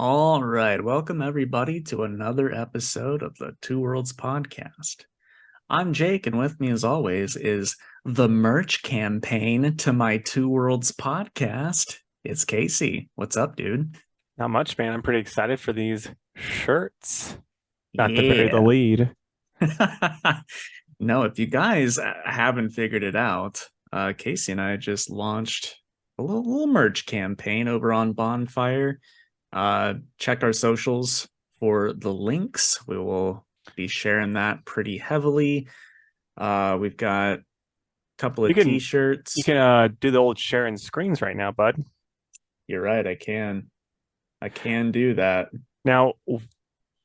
All right. Welcome, everybody, to another episode of the Two Worlds podcast. I'm Jake, and with me, as always, is the merch campaign to my Two Worlds podcast. It's Casey. What's up, dude? Not much, man. I'm pretty excited for these shirts. Not to bury the Yeah. lead. No, if you guys haven't figured it out, Casey and I just launched a little merch campaign over on Bonfire. Check our socials for the links. We will be sharing that pretty heavily. We've got a couple You of can you t-shirts. can do the old sharing screens right now, bud. You're right, I can. I can do that. Now,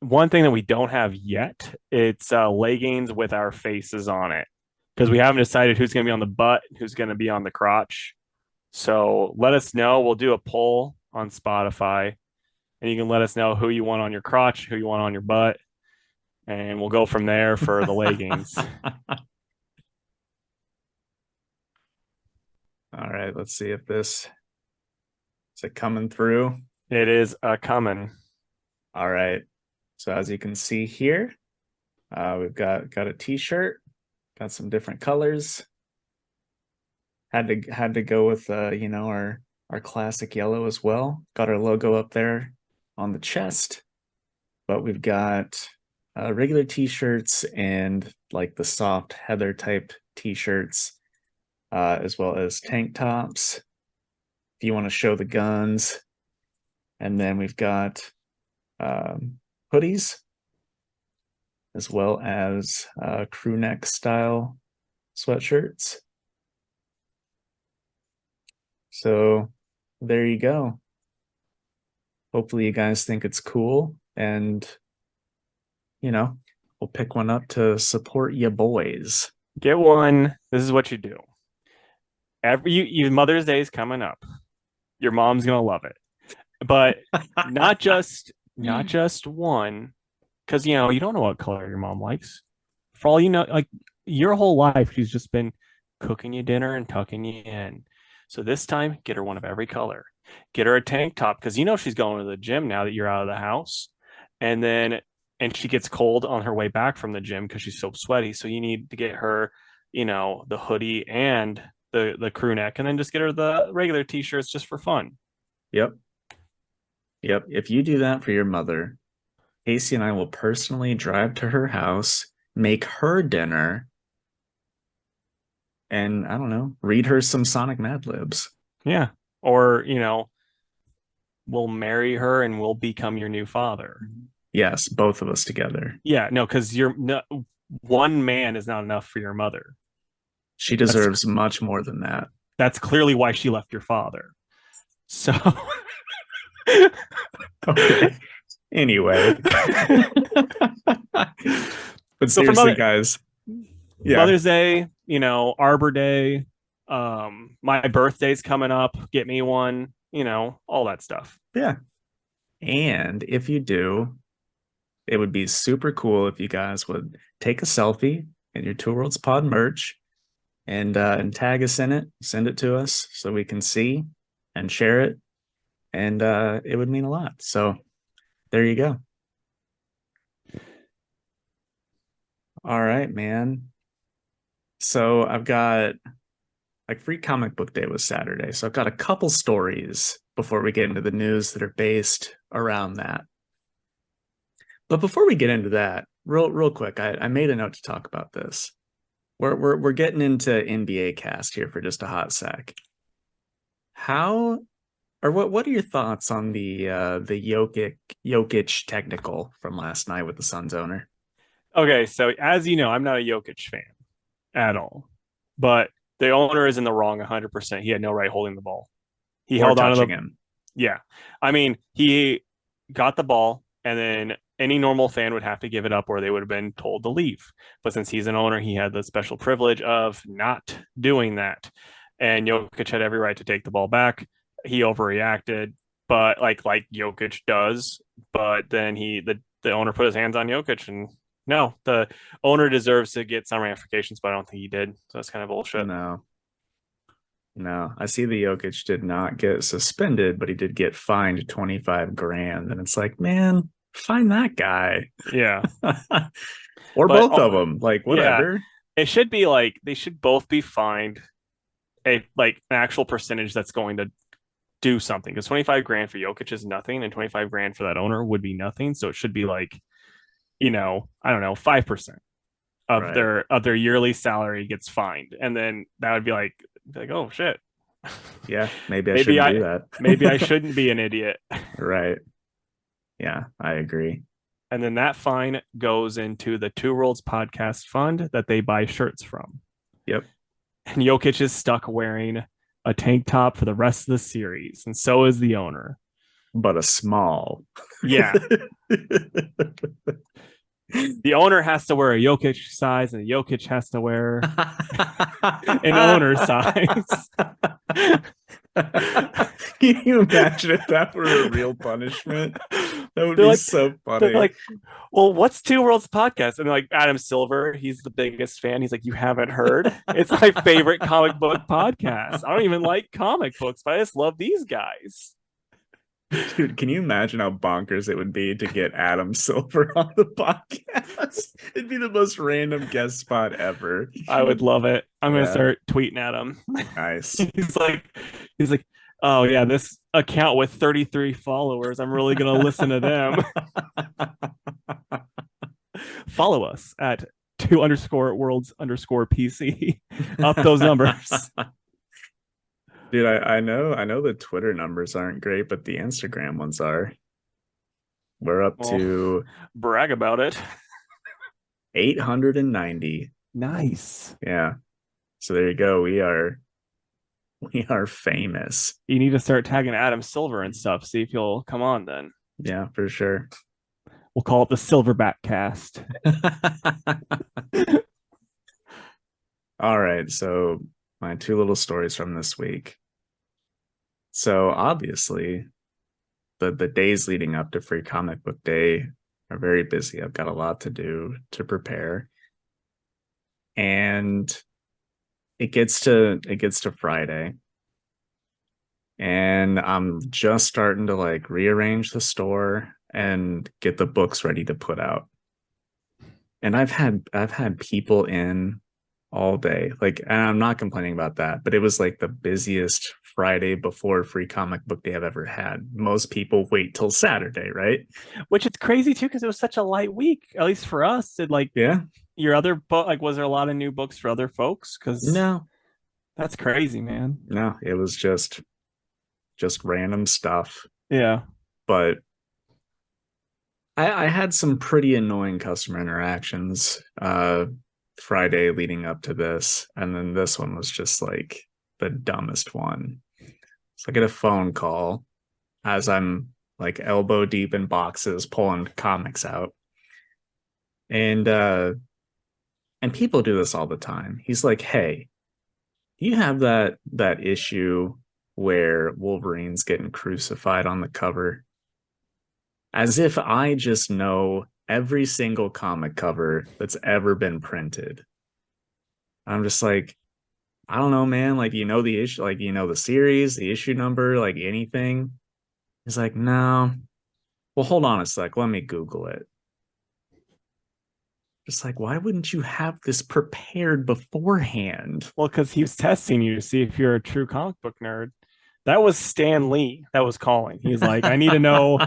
one thing that we don't have yet, it's leggings with our faces on it. Because we haven't decided who's going to be on the butt, who's going to be on the crotch. So let us know. We'll do a poll on Spotify, and you can let us know who you want on your crotch, who you want on your butt, and we'll go from there for the leggings. All right, let's see if this is it coming through. It is coming. All right. So as you can see here, we've got a t-shirt, got some different colors. Had to go with our classic yellow as well. Got our logo up there on the chest, but we've got regular t-shirts and like the soft heather type t-shirts, as well as tank tops if you want to show the guns. And then we've got hoodies as well as crew neck style sweatshirts. So there you go. Hopefully you guys think it's cool, and we'll pick one up to support you boys. Get one. This is what you do. Mother's Day is coming up. Your mom's gonna love it, but not just one, because you don't know what color your mom likes. For all you know, like your whole life, she's just been cooking you dinner and tucking you in. So this time, get her one of every color. Get her a tank top because she's going to the gym now that you're out of the house, and then and she gets cold on her way back from the gym because she's so sweaty. So you need to get her, the hoodie and the crew neck, and then just get her the regular t-shirts just for fun. Yep. Yep. If you do that for your mother, Casey and I will personally drive to her house, make her dinner, and I don't know, read her some Sonic Mad Libs. Yeah. Or, we'll marry her and we'll become your new father. Yes, both of us together. Yeah, no, because you're no, one man is not enough for your mother. She That's deserves much more than that. that's clearly why she left your father. So Okay. Anyway. But so for seriously, guys, yeah. Mother's Day, Arbor Day, my birthday's coming up, get me one, all that stuff. Yeah. And if you do, it would be super cool if you guys would take a selfie in your Two Worlds Pod merch and tag us in it, send it to us so we can see and share it. And it would mean a lot. So there you go. All right, man. So I've got like Free Comic Book Day was Saturday. So I've got a couple stories before we get into the news that are based around that. But before we get into that, real quick, I made a note to talk about this. We're getting into NBA cast here for just a hot sec. How or what are your thoughts on the Jokic technical from last night with the Suns owner? Okay, so as you know, I'm not a Jokic fan at all, but the owner is in the wrong 100%. He had no right holding the ball. He Or held on to the touching him? Yeah. I mean, he got the ball, and then any normal fan would have to give it up or they would have been told to leave. But since he's an owner, he had the special privilege of not doing that. And Jokic had every right to take the ball back. He overreacted, but like Jokic does. But then the owner put his hands on Jokic, and no, the owner deserves to get some ramifications, but I don't think he did. So that's kind of bullshit. No. No, I see the Jokic did not get suspended, but he did get fined 25 grand. And it's like, man, find that guy. Yeah. Or But both of them. Like, yeah, whatever. it should be like they should both be fined a like an actual percentage that's going to do something. Because 25 grand for Jokic is nothing, and 25 grand for that owner would be nothing. So it should be like, I don't know, 5% of Right. their yearly salary gets fined. And then that would be like, oh shit. Yeah. Maybe I maybe shouldn't I do that. maybe I shouldn't be an idiot. Right. Yeah, I agree. And then that fine goes into the Two Worlds podcast fund that they buy shirts from. Yep. And Jokic is stuck wearing a tank top for the rest of the series, and so is the owner. But a small. Yeah, the owner has to wear a Jokic size, and the Jokic has to wear an owner size. Can you imagine if that were a real punishment? That would they're be like, so they're funny. like, well, what's Two Worlds podcast? And they're like, Adam Silver, he's the biggest fan. He's like, you haven't heard? It's my favorite comic book podcast. I don't even like comic books, but I just love these guys. Dude, can you imagine how bonkers it would be to get Adam Silver on the podcast? It'd be the most random guest spot ever. I would love it. I'm gonna Yeah, start tweeting at him. nice. he's like, he's like, oh yeah, this account with 33 followers. I'm really gonna listen to them. Follow us at two_worlds_PC. Up those numbers. Dude, I know the Twitter numbers aren't great, but the Instagram ones are. We're up Well, to brag about it. 890. Nice. Yeah. So there you go. We are famous. You need to start tagging Adam Silver and stuff. See if he'll come on then. Yeah, for sure. We'll call it the Silverback cast. All right. So my two little stories from this week. So obviously the days leading up to Free Comic Book Day are very busy. I've got a lot to do to prepare. And it gets to Friday. And I'm just starting to like rearrange the store and get the books ready to put out. And I've had people in all day. Like, and I'm not complaining about that, but it was like the busiest Friday before Free Comic Book Day I've ever had. Most people wait till Saturday, right? Which is crazy too, because it was such a light week, at least for us. Did like Yeah. your other book, like, was there a lot of new books for other folks? Because No, that's crazy, man. no, it was just random stuff. Yeah. But I had some pretty annoying customer interactions Friday leading up to this, and then this one was just like the dumbest one. So I get a phone call as I'm like elbow deep in boxes pulling comics out. And people do this all the time. He's like, "Hey, you have that issue where Wolverine's getting crucified on the cover?" As if I just know every single comic cover that's ever been printed. I'm just like, I don't know, man. Like, you know the issue, like, you know the series, the issue number, like anything. He's like, no. Well, hold on a sec. Let me Google it. Just like, why wouldn't you have this prepared beforehand? Well, because he was testing you to see if you're a true comic book nerd. That was Stan Lee that was calling. He's like, I need to know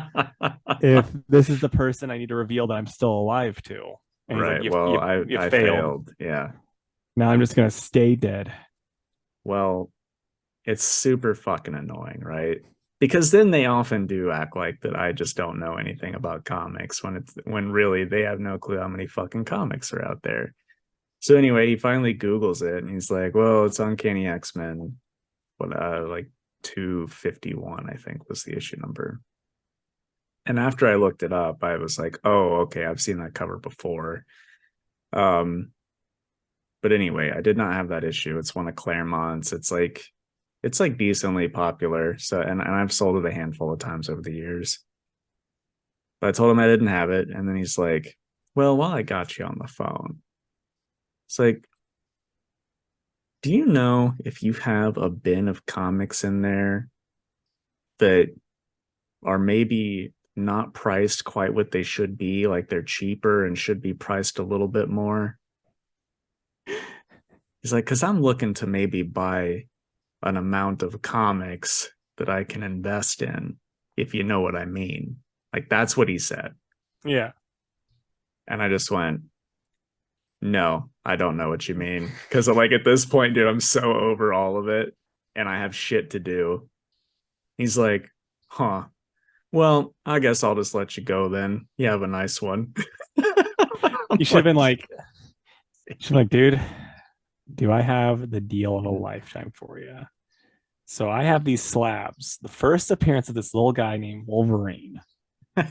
if this is the person I need to reveal that I'm still alive to. And he's Right. like, Well, you I failed. failed. Yeah. Now I'm just gonna stay dead. Well, it's super fucking annoying, right? Because then they often do act like that I just don't know anything about comics when really they have no clue how many fucking comics are out there. So anyway, he finally Googles it and he's like, well, it's Uncanny X-Men. What like 251, I think was the issue number. And after I looked it up, I was like, oh, okay, I've seen that cover before. But anyway, I did not have that issue. It's one of Claremont's. It's like decently popular. So and I've sold it a handful of times over the years. But I told him I didn't have it, and then he's like, well, while I got you on the phone, it's like, Do you know if you have a bin of comics in there that are maybe not priced quite what they should be, like they're cheaper and should be priced a little bit more? He's like, because I'm looking to maybe buy an amount of comics that I can invest in, if you know what I mean. Like, that's what he said. Yeah. And I just went, no, I don't know what you mean. Because, like, at this point, dude, I'm so over all of it and I have shit to do. He's like, huh. Well, I guess I'll just let you go then. You have a nice one. I'm You should have like, been like, dude, do I have the deal of a lifetime for you? So I have these slabs. The first appearance of this little guy named Wolverine. And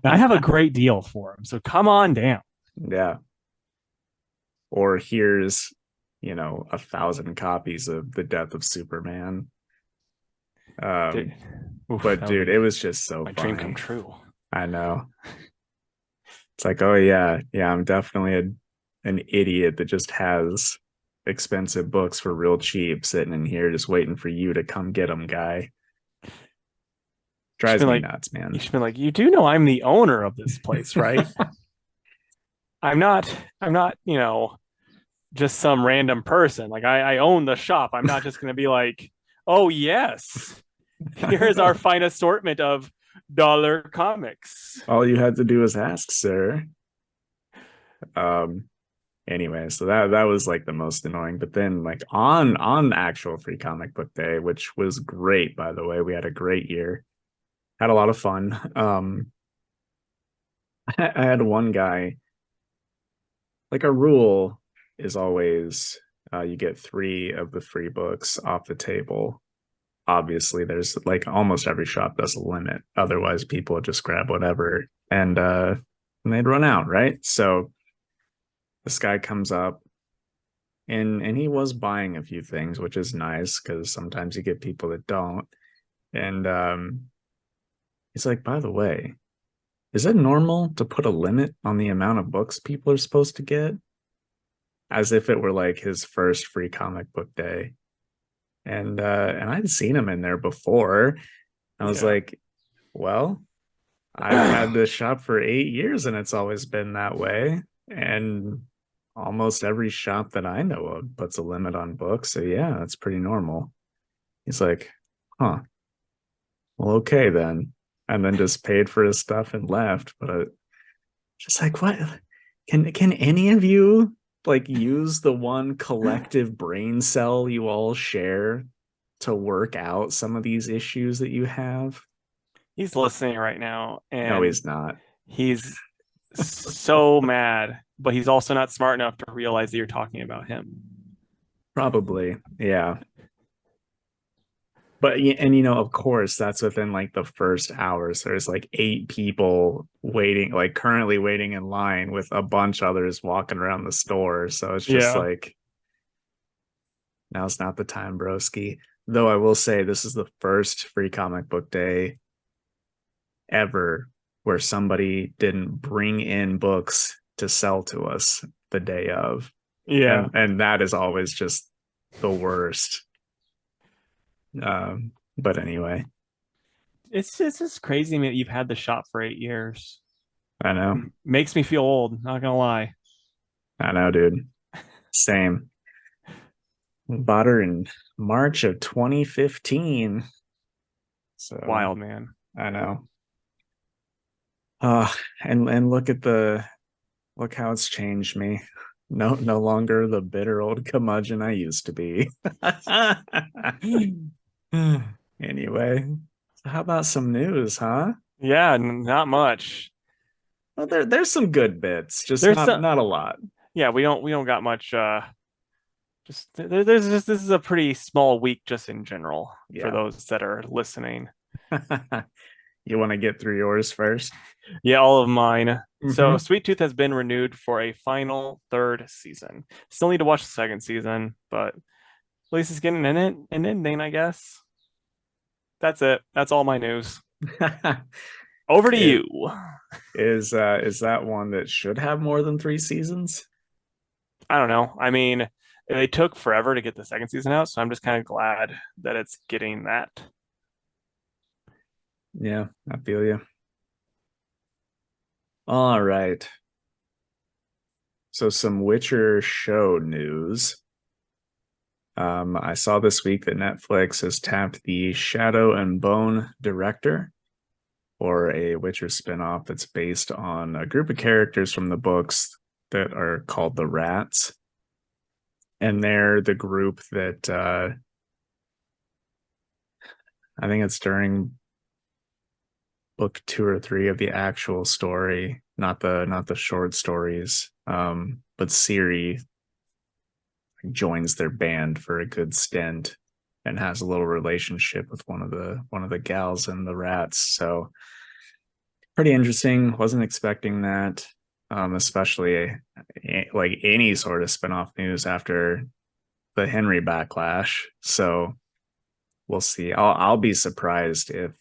I have a great deal for him. So come on down. yeah. Or here's, 1,000 copies of The Death of Superman. Dude, oof, But that would dude, be it was just so my dream funny. come true. I know. It's like, oh yeah, yeah, I'm definitely an idiot that just has expensive books for real cheap sitting in here just waiting for you to come get them, guy. You should Drives be me like, nuts, man. you do know I'm the owner of this place, right? I'm not, just some random person. Like I own the shop. I'm not just gonna be like, oh yes, here's our fine assortment of dollar comics. All you had to do was ask, sir. Um, anyway, so that was like the most annoying. But then like on actual free comic book day, which was great, by the way. We had a great year. Had a lot of fun. I had one guy, like a rule is always you get three of the free books off the table. Obviously, there's like almost every shop does a limit. Otherwise, people would just grab whatever and they'd run out, right? So this guy comes up and he was buying a few things, which is nice because sometimes you get people that don't. And he's like, by the way, is it normal to put a limit on the amount of books people are supposed to get? As if it were like his first free comic book day. And I'd seen him in there before. I was Yeah. like, well, I've had this shop for 8 years and it's always been that way. And almost every shop that I know of puts a limit on books. So yeah, that's pretty normal. He's like, huh, well, okay then. And then just paid for his stuff and left. But just like, what? Can any of you like use the one collective brain cell you all share to work out some of these issues that you have? He's listening right now No, and he's not. he's so mad, but he's also not smart enough to realize that you're talking about him. Probably. Yeah. But of course, that's within like the first hours. There's like 8 people waiting, like currently waiting in line with a bunch others walking around the store. So it's just Yeah. like now's not the time, broski. Though I will say this is the first free comic book day ever where somebody didn't bring in books to sell to us the day of. Yeah. And that is always just the worst. But anyway, It's just crazy that you've had the shop for 8 years. I know. Makes me feel old, not gonna lie. I know, dude. Same. Bought her in March of 2015. So Wild, man. I know. And look how it's changed me. No longer the bitter old curmudgeon I used to be. Anyway, so how about some news, huh? Yeah, not much. Well, there's some good bits, just There's not some, not a lot. yeah, we don't got much. Just there's just this is a pretty small week just in general for Yeah. those that are listening. You want to get through yours first? Yeah, all of mine. So Mm-hmm. Sweet Tooth has been renewed for a final third season. Still need to watch the second season, but at least it's getting an ending, I guess. That's it. That's all my news. Over to It you. is that one that should have more than 3 seasons? I don't know. I mean, They took forever to get the second season out, so I'm just kind of glad that it's getting that. Yeah, I feel you. All right. So some Witcher show news. I saw this week that Netflix has tapped the Shadow and Bone director for a Witcher spinoff that's based on a group of characters from the books that are called the Rats. And they're the group that I think it's during book 2 or 3 of the actual story, not the short stories. But Ciri joins their band for a good stint and has a little relationship with one of the gals in the Rats. So pretty interesting. Wasn't expecting that, especially like any sort of spinoff news after the Henry backlash. So we'll see. I'll be surprised if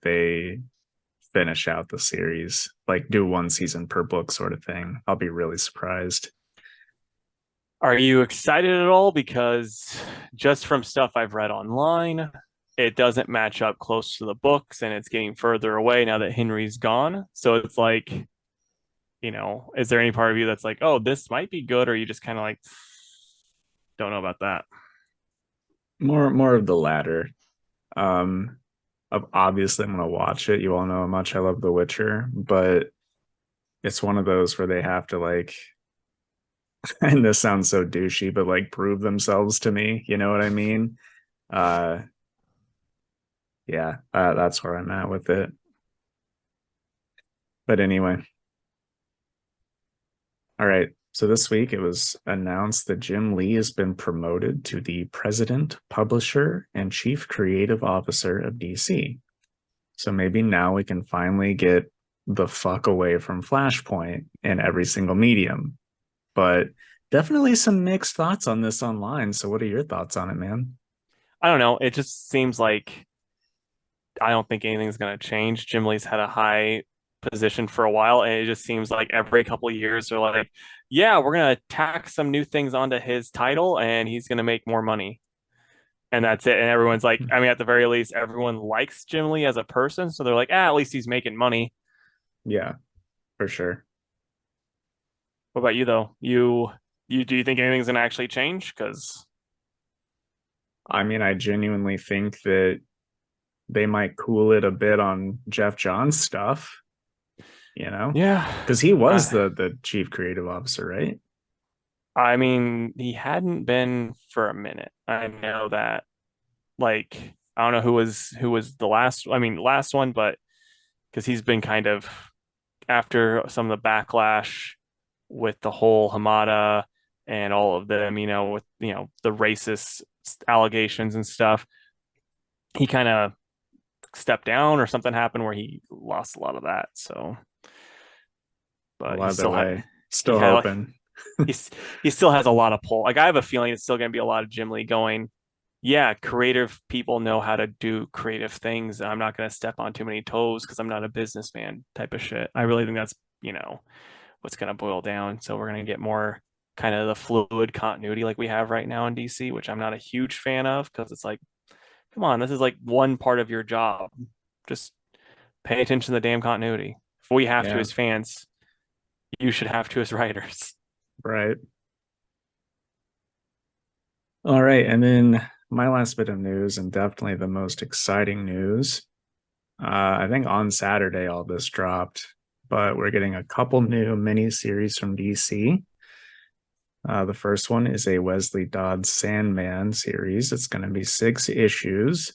they finish out the series, like do one season per book sort of thing. I'll be really surprised. Are you excited at all? Because just from stuff I've read online, it doesn't match up close to the books and it's getting further away now that Henry's gone. So it's like, is there any part of you that's like, oh, this might be good, or you just kind of like don't know about that? More of the latter. Um, Obviously, I'm gonna watch it. You all know how much I love The Witcher, but it's one of those where they have to like, and this sounds so douchey, but like prove themselves to me. You know what I mean? Uh, yeah, that's where I'm at with it. But anyway, all right. So this week it was announced that Jim Lee has been promoted to the president, publisher, and chief creative officer of DC. So maybe now we can finally get the fuck away from Flashpoint in every single medium. But definitely some mixed thoughts on this online. So what are your thoughts on it, man? I don't know. It just seems like I don't think anything's going to change. Jim Lee's had a high position for a while, and it just seems like every couple of years they're like, yeah, we're going to tack some new things onto his title and he's going to make more money. And that's it. And everyone's like, I mean, at the very least, everyone likes Jim Lee as a person. So they're like, at least he's making money. Yeah, for sure. What about you though? You do you think anything's gonna actually change? Because I mean, I genuinely think that they might cool it a bit on Jeff Johns stuff, you know? yeah, Because he was uh, the chief creative officer, right? I mean, he hadn't been for a minute. I know that. Like, I don't know who was the last. I mean, last one, but because he's been kind of after some of the backlash with the whole Hamada and all of them, with the racist allegations and stuff. He kind of stepped down or something happened where he lost a lot of that. So, but Well, he either still had way, he still had like hoping. he's he still has a lot of pull. Like I have a feeling it's still going to be a lot of Jim Lee going. Yeah, creative people know how to do creative things. I'm not going to step on too many toes because I'm not a businessman type of shit. I really think that's what's going to boil down. So we're going to get more kind of the fluid continuity like we have right now in DC, which I'm not a huge fan of because it's like, come on, this is like one part of your job. Just pay attention to the damn continuity. If we have to Yeah, as fans, you should have to as writers. right. All right. And then my last bit of news, and definitely the most exciting news. I think on Saturday all this dropped, but we're getting a couple new mini series from DC. The first one is a Wesley Dodds Sandman series. It's going to be 6 issues.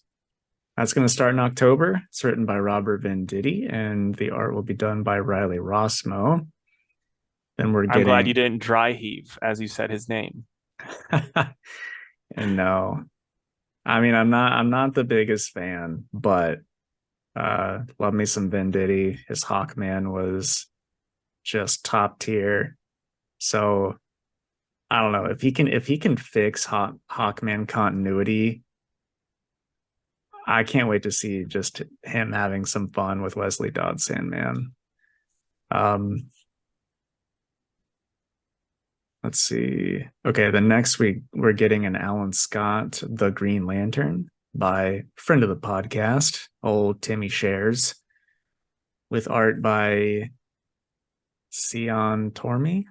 That's going to start in October. It's written by Robert Venditti, and the art will be done by Riley Rossmo. Then we're I'm glad you getting, didn't dry heave as you said his name. and no, I mean I'm not the biggest fan, but love me some Venditti. His Hawkman was just top tier. So I don't know if he can fix Hawkman continuity. I can't wait to see just him having some fun with Wesley Dodds Sandman. Um, let's see. Okay, the next week we're getting an Alan Scott, The Green Lantern by friend of the podcast, old Timmy Shares, with art by Sion Tormey.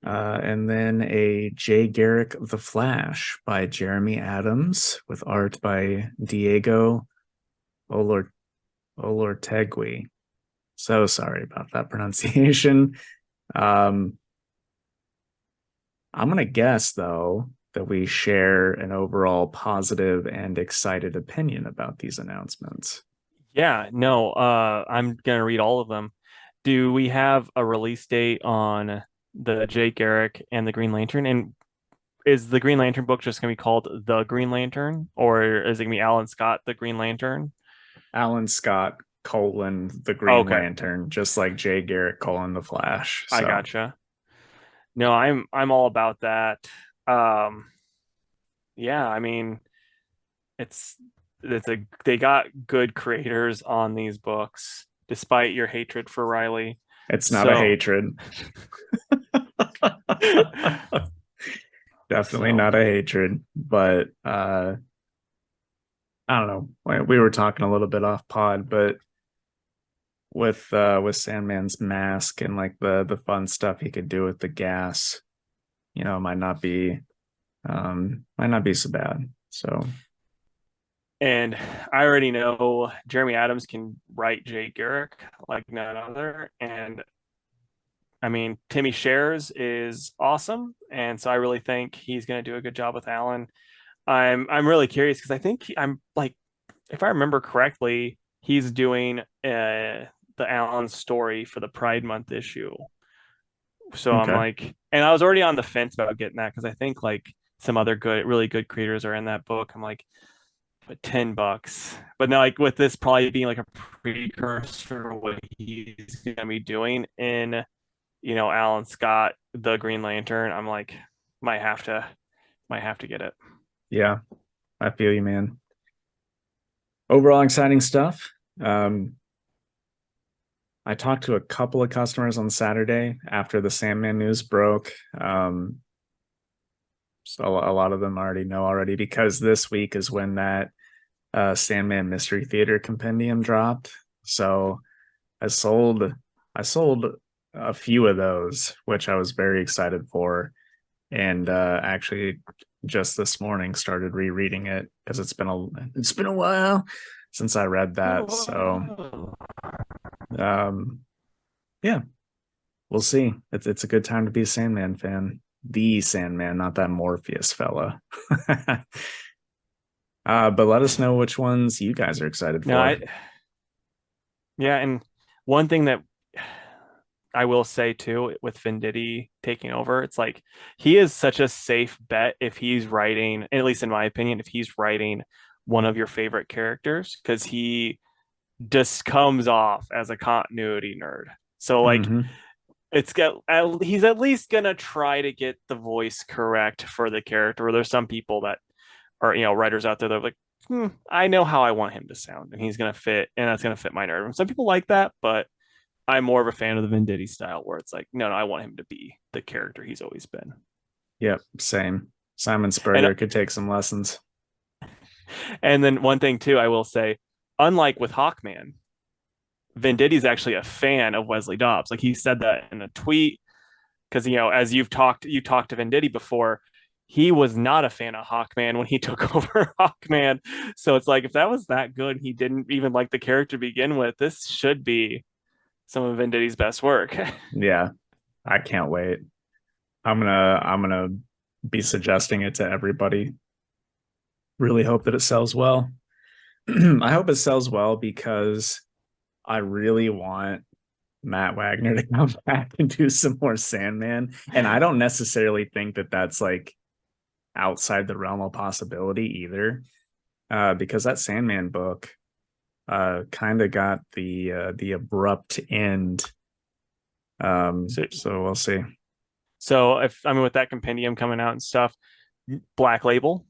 And then a Jay Garrick The Flash by Jeremy Adams with art by Diego Olor Olortegui. So sorry about that pronunciation. Um, I'm gonna guess though that we share an overall positive and excited opinion about these announcements. Yeah, no, I'm gonna read all of them. Do we have a release date on the Jay Garrick and the Green Lantern? And is the Green Lantern book just gonna be called The Green Lantern, or is it gonna be Alan Scott, The Green Lantern? Alan Scott colon the Green Okay, Lantern, just like Jay Garrick colon the Flash. I So gotcha. No, I'm all about that. Um, yeah, I mean, it's it's a they got good creators on these books, despite your hatred for Riley. it's not a So, hatred. Definitely so not a hatred, but I don't know. We were talking a little bit off pod, but with Sandman's mask and like the fun stuff he could do with the gas, it might not be so bad. So And I already know Jeremy Adams can write Jay Garrick like none other. And I mean, Timmy Shares is awesome. And so I really think he's going to do a good job with Alan. I'm really curious because I think I'm like, if I remember correctly, he's doing the Alan story for the Pride Month issue. So I'm okay. like, and I was already on the fence about getting that because I think like some other good, really good creators are in that book. I'm like, but $10. But now, like with this probably being like a precursor to what he's gonna be doing in, Alan Scott, the Green Lantern, I'm like, might have to, might have to get it. Yeah, I feel you, man. Overall exciting stuff. Um, I talked to a couple of customers on Saturday after the Sandman news broke. So a lot of them already know already because this week is when that Sandman Mystery Theater compendium dropped. So I sold I sold a few of those, which I was very excited for, and actually just this morning started rereading it because it's been a while since I read that. So um, yeah, we'll see. It's a good time to be a Sandman fan. The Sandman, not that Morpheus fella. But let us know which ones you guys are excited No, for. yeah, and one thing that I will say too, with Venditti taking over, it's like he is such a safe bet if he's writing, at least in my opinion, if he's writing one of your favorite characters, because he just comes off as a continuity nerd. So like Mm-hmm. he's at least gonna try to get the voice correct for the character. There's some people that are writers out there that are like, I know how I want him to sound, and he's gonna fit, and that's gonna fit my nerd. Some people like that, but I'm more of a fan of the Venditti style, where it's like, no, I want him to be the character he's always been. Yep, same. Simon And Spurrier could take some lessons. and then one thing too, I will say, unlike with Hawkman, Venditti's actually a fan of Wesley Dobbs. Like he said that in a tweet, because as you talked to Venditti before, he was not a fan of Hawkman when he took over Hawkman. So it's like if that was that good, he didn't even like the character to begin with. This should be some of Venditti's best work. Yeah, I can't wait. I'm gonna be suggesting it to everybody. Really hope that it sells well. I hope it sells well because I really want Matt Wagner to come back and do some more Sandman. And I don't necessarily think that that's like outside the realm of possibility either, because that Sandman book kind of got the abrupt end. so So we'll see. so if I mean with that compendium coming out and stuff, Black Label.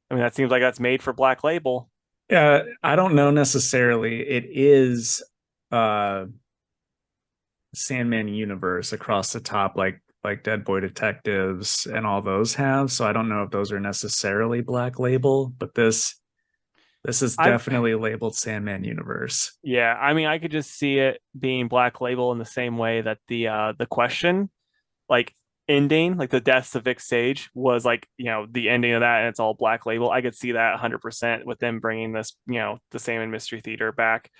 I mean that seems like that's made for Black Label. I don't know necessarily. It is uh Sandman universe across the top, like Dead Boy Detectives and all those have. So I don't know if those are necessarily Black Label, but this is I definitely labeled Sandman universe. Yeah, I mean, I could just see it being Black Label in the same way that the question, like ending, like the deaths of Vic Sage was like, the ending of that and it's all Black Label. I could see that 100% with them bringing this, the Salmon Mystery Theater back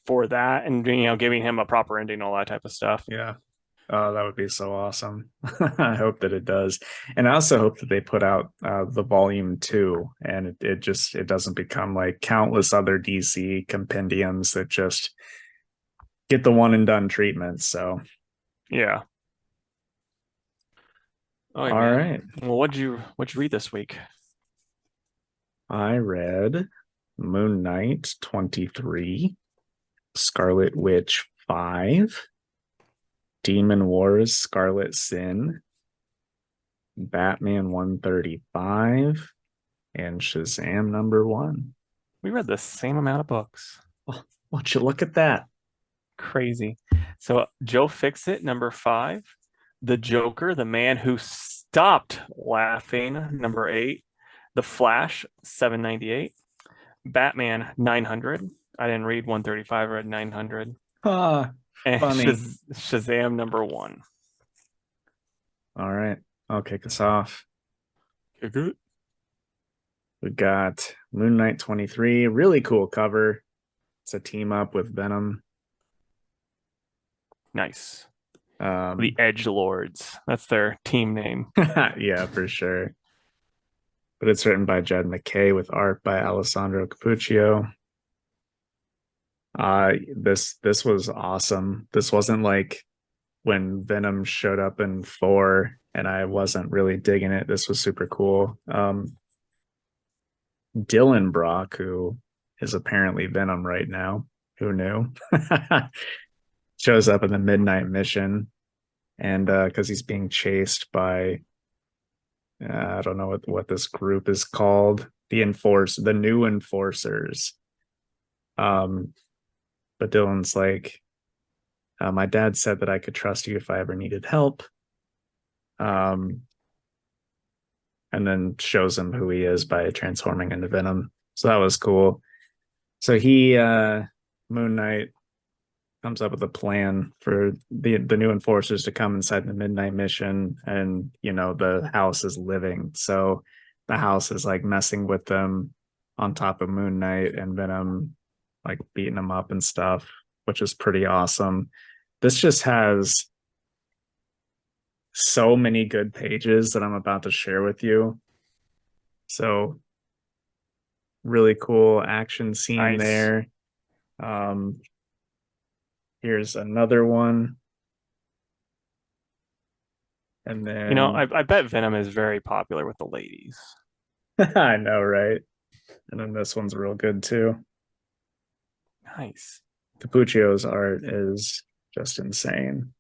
for that and, giving him a proper ending, all that type of stuff. Yeah. Oh, that would be so awesome. I hope that it does. And I also hope that they put out the volume two and it doesn't become like countless other DC compendiums that just get the one and done treatment. So, Yeah. Oh, all man. right. Well, what'd you read this week? I read Moon Knight 23, Scarlet Witch 5, Demon Wars Scarlet Sin, Batman 135, and Shazam #1. We read the same amount of books. Oh, won't you look at that? Crazy. So Joe Fixit, #5. The Joker, the man who stopped laughing, #8. The Flash, 798. Batman, 900. I didn't read 135, I read 900. Ah, And funny. Shazam, #1. All right, I'll kick us off. Good. We got Moon Knight 23, really cool cover. It's a team up with Venom. Nice. The Um, Edge Lords. That's their team name. yeah, for sure. But it's written by Jed McKay with art by Alessandro Capuccio. This was awesome. This wasn't like when Venom showed up in 4 and I wasn't really digging it. This was super cool. Dylan Brock, who is apparently Venom right now, who knew? Shows up in the Midnight Mission and because he's being chased by I don't know what this group is called, the new enforcers. Um, but Dylan's like, my dad said that I could trust you if I ever needed help. Um, and then shows him who he is by transforming into Venom. So that was cool. So Moon Knight, comes up with a plan for the new enforcers to come inside the Midnight Mission, and the house is living. So the house is like messing with them on top of Moon Knight and Venom, like beating them up and stuff, which is pretty awesome. This just has so many good pages that I'm about to share with you. So really cool action scene Nice. there. Um, here's another one. And then I bet Venom is very popular with the ladies. I know, right? And then this one's real good too. Nice. Capuccio's art is just insane.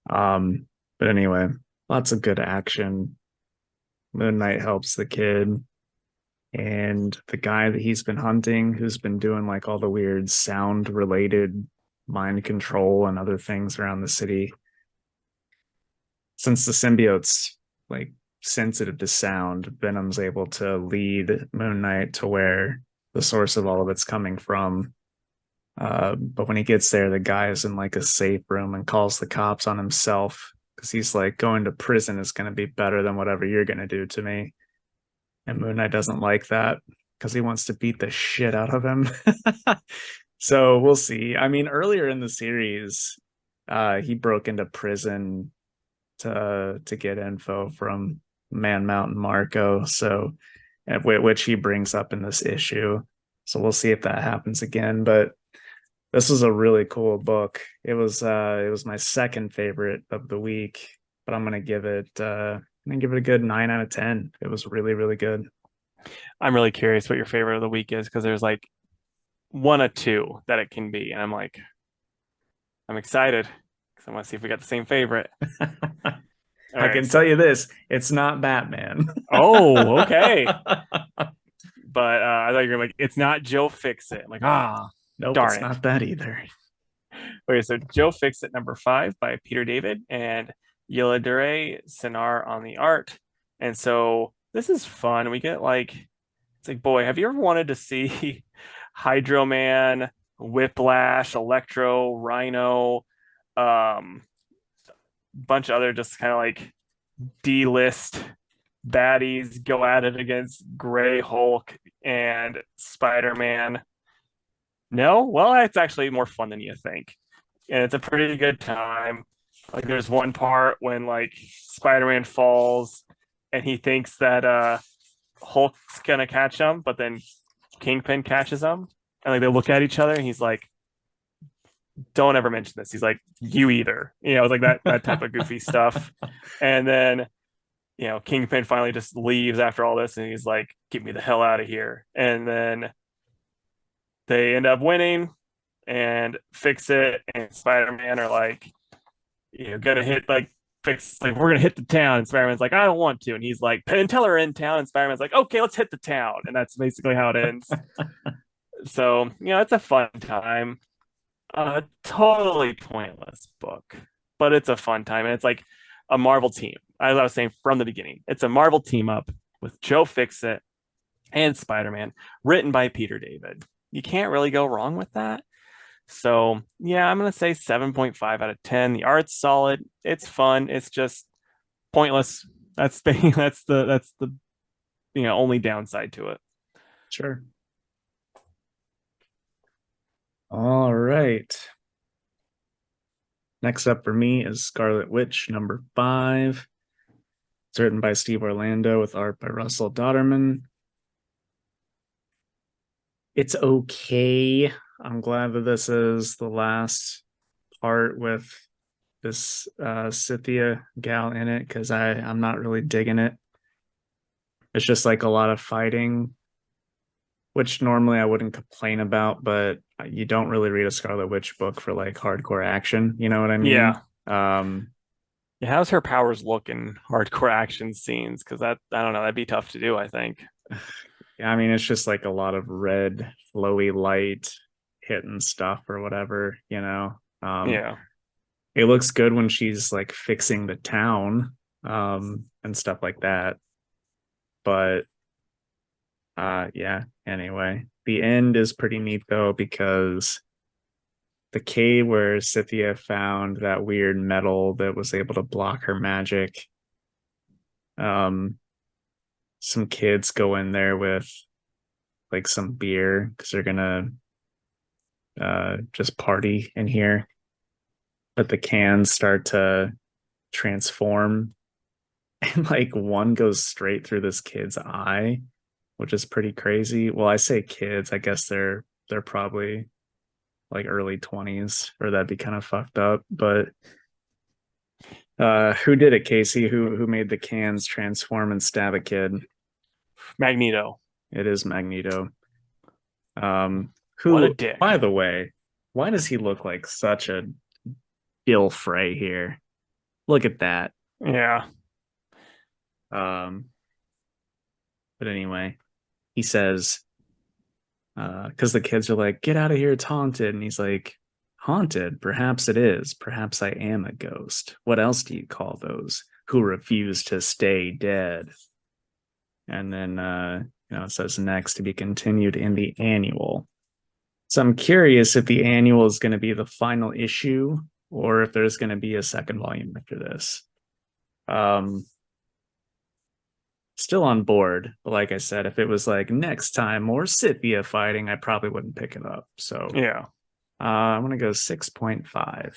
But anyway, lots of good action. Moon Knight helps the kid, and the guy that he's been hunting, who's been doing like all the weird sound related mind control and other things around the city. Since the symbiote's like sensitive to sound, Venom's able to lead Moon Knight to where the source of all of it's coming from. But when he gets there, the guy is in like a safe room and calls the cops on himself because he's like, going to prison is going to be better than whatever you're going to do to me. And Moon Knight doesn't like that because he wants to beat the shit out of him. So we'll see. I mean, earlier in the series, he broke into prison to get info from Man Mountain Marco. So, which he brings up in this issue. So we'll see if that happens again. But this was a really cool book. It was my second favorite of the week, but I'm gonna give it a good 9 out of 10. It was really, really good. I'm really curious what your favorite of the week is because there's like one or two that it can be. And I'm excited because I want to see if we got the same favorite. All I right. can So, tell you this, it's not Batman. oh, okay. But I thought you were like, it's not Joe Fixit. I'm like, Nope, darn it's it. not that either. Okay, so Joe Fixit #5 by Peter David and Yildiray Sinar on the art. And so this is fun. We get like it's like, boy, have you ever wanted to see Hydro Man, Whiplash, Electro, Rhino, um, bunch of other just kind of like D-list baddies go at it against Gray Hulk and Spider-Man? No? Well, it's actually more fun than you think. And it's a pretty good time. Like there's one part when like Spider-Man falls and he thinks that Hulk's gonna catch him, but then Kingpin catches him. And like they look at each other and he's like, don't ever mention this. He's like, you either. It's like that type of goofy stuff. And then Kingpin finally just leaves after all this and he's like, get me the hell out of here. And then they end up winning and Fixit and Spider-Man are like, gonna hit like fix like we're gonna hit the town. And Spider-Man's like, I don't want to. And he's like, Penn and Teller are in town, and Spider-Man's like, okay, let's hit the town. And that's basically how it ends. So, it's a fun time. Totally pointless book, but it's a fun time. And it's like a Marvel team. As I was saying from the beginning, it's a Marvel team up with Joe Fixit and Spider-Man, written by Peter David. You can't really go wrong with that. So yeah, I'm gonna say 7.5 out of 10. The art's solid. It's fun. It's just pointless. That's the only downside to it. Sure. All right. Next up for me is Scarlet Witch #5. It's written by Steve Orlando with art by Russell Dodderman. It's okay. I'm glad that this is the last part with this Scythia gal in it because I'm not really digging it. It's just like a lot of fighting, which normally I wouldn't complain about, but you don't really read a Scarlet Witch book for like hardcore action. You know what I mean? Yeah. Um, How's her powers look in hardcore action scenes? Because that I don't know, that'd be tough to do, I think. yeah, I mean, it's just like a lot of red, flowy light hitting stuff or whatever, you know. Yeah. It looks good when she's like fixing the town, and stuff like that. But yeah, anyway. The end is pretty neat though, because the cave where Scythia found that weird metal that was able to block her magic. Um, some kids go in there with like some beer because they're gonna just party in here. But the cans start to transform, and like one goes straight through this kid's eye, which is pretty crazy. Well, I say kids, I guess they're probably like early 20s, or that'd be kind of fucked up. But who did it, Casey? Who made the cans transform and stab a kid? Magneto. It is Magneto. What a Who, dick. by the way, why does he look like such a Bill Frey here? Look at that. Yeah. Um, but anyway, he says, because the kids are like, get out of here, it's haunted. And he's like, haunted? Perhaps it is. Perhaps I am a ghost. What else do you call those who refuse to stay dead? And then, it says next to be continued in the annual. So I'm curious if the annual is going to be the final issue or if there's going to be a second volume after this. Still on board, but like I said, if it was like next time more Scythia fighting, I probably wouldn't pick it up. So Yeah. I'm gonna go 6.5.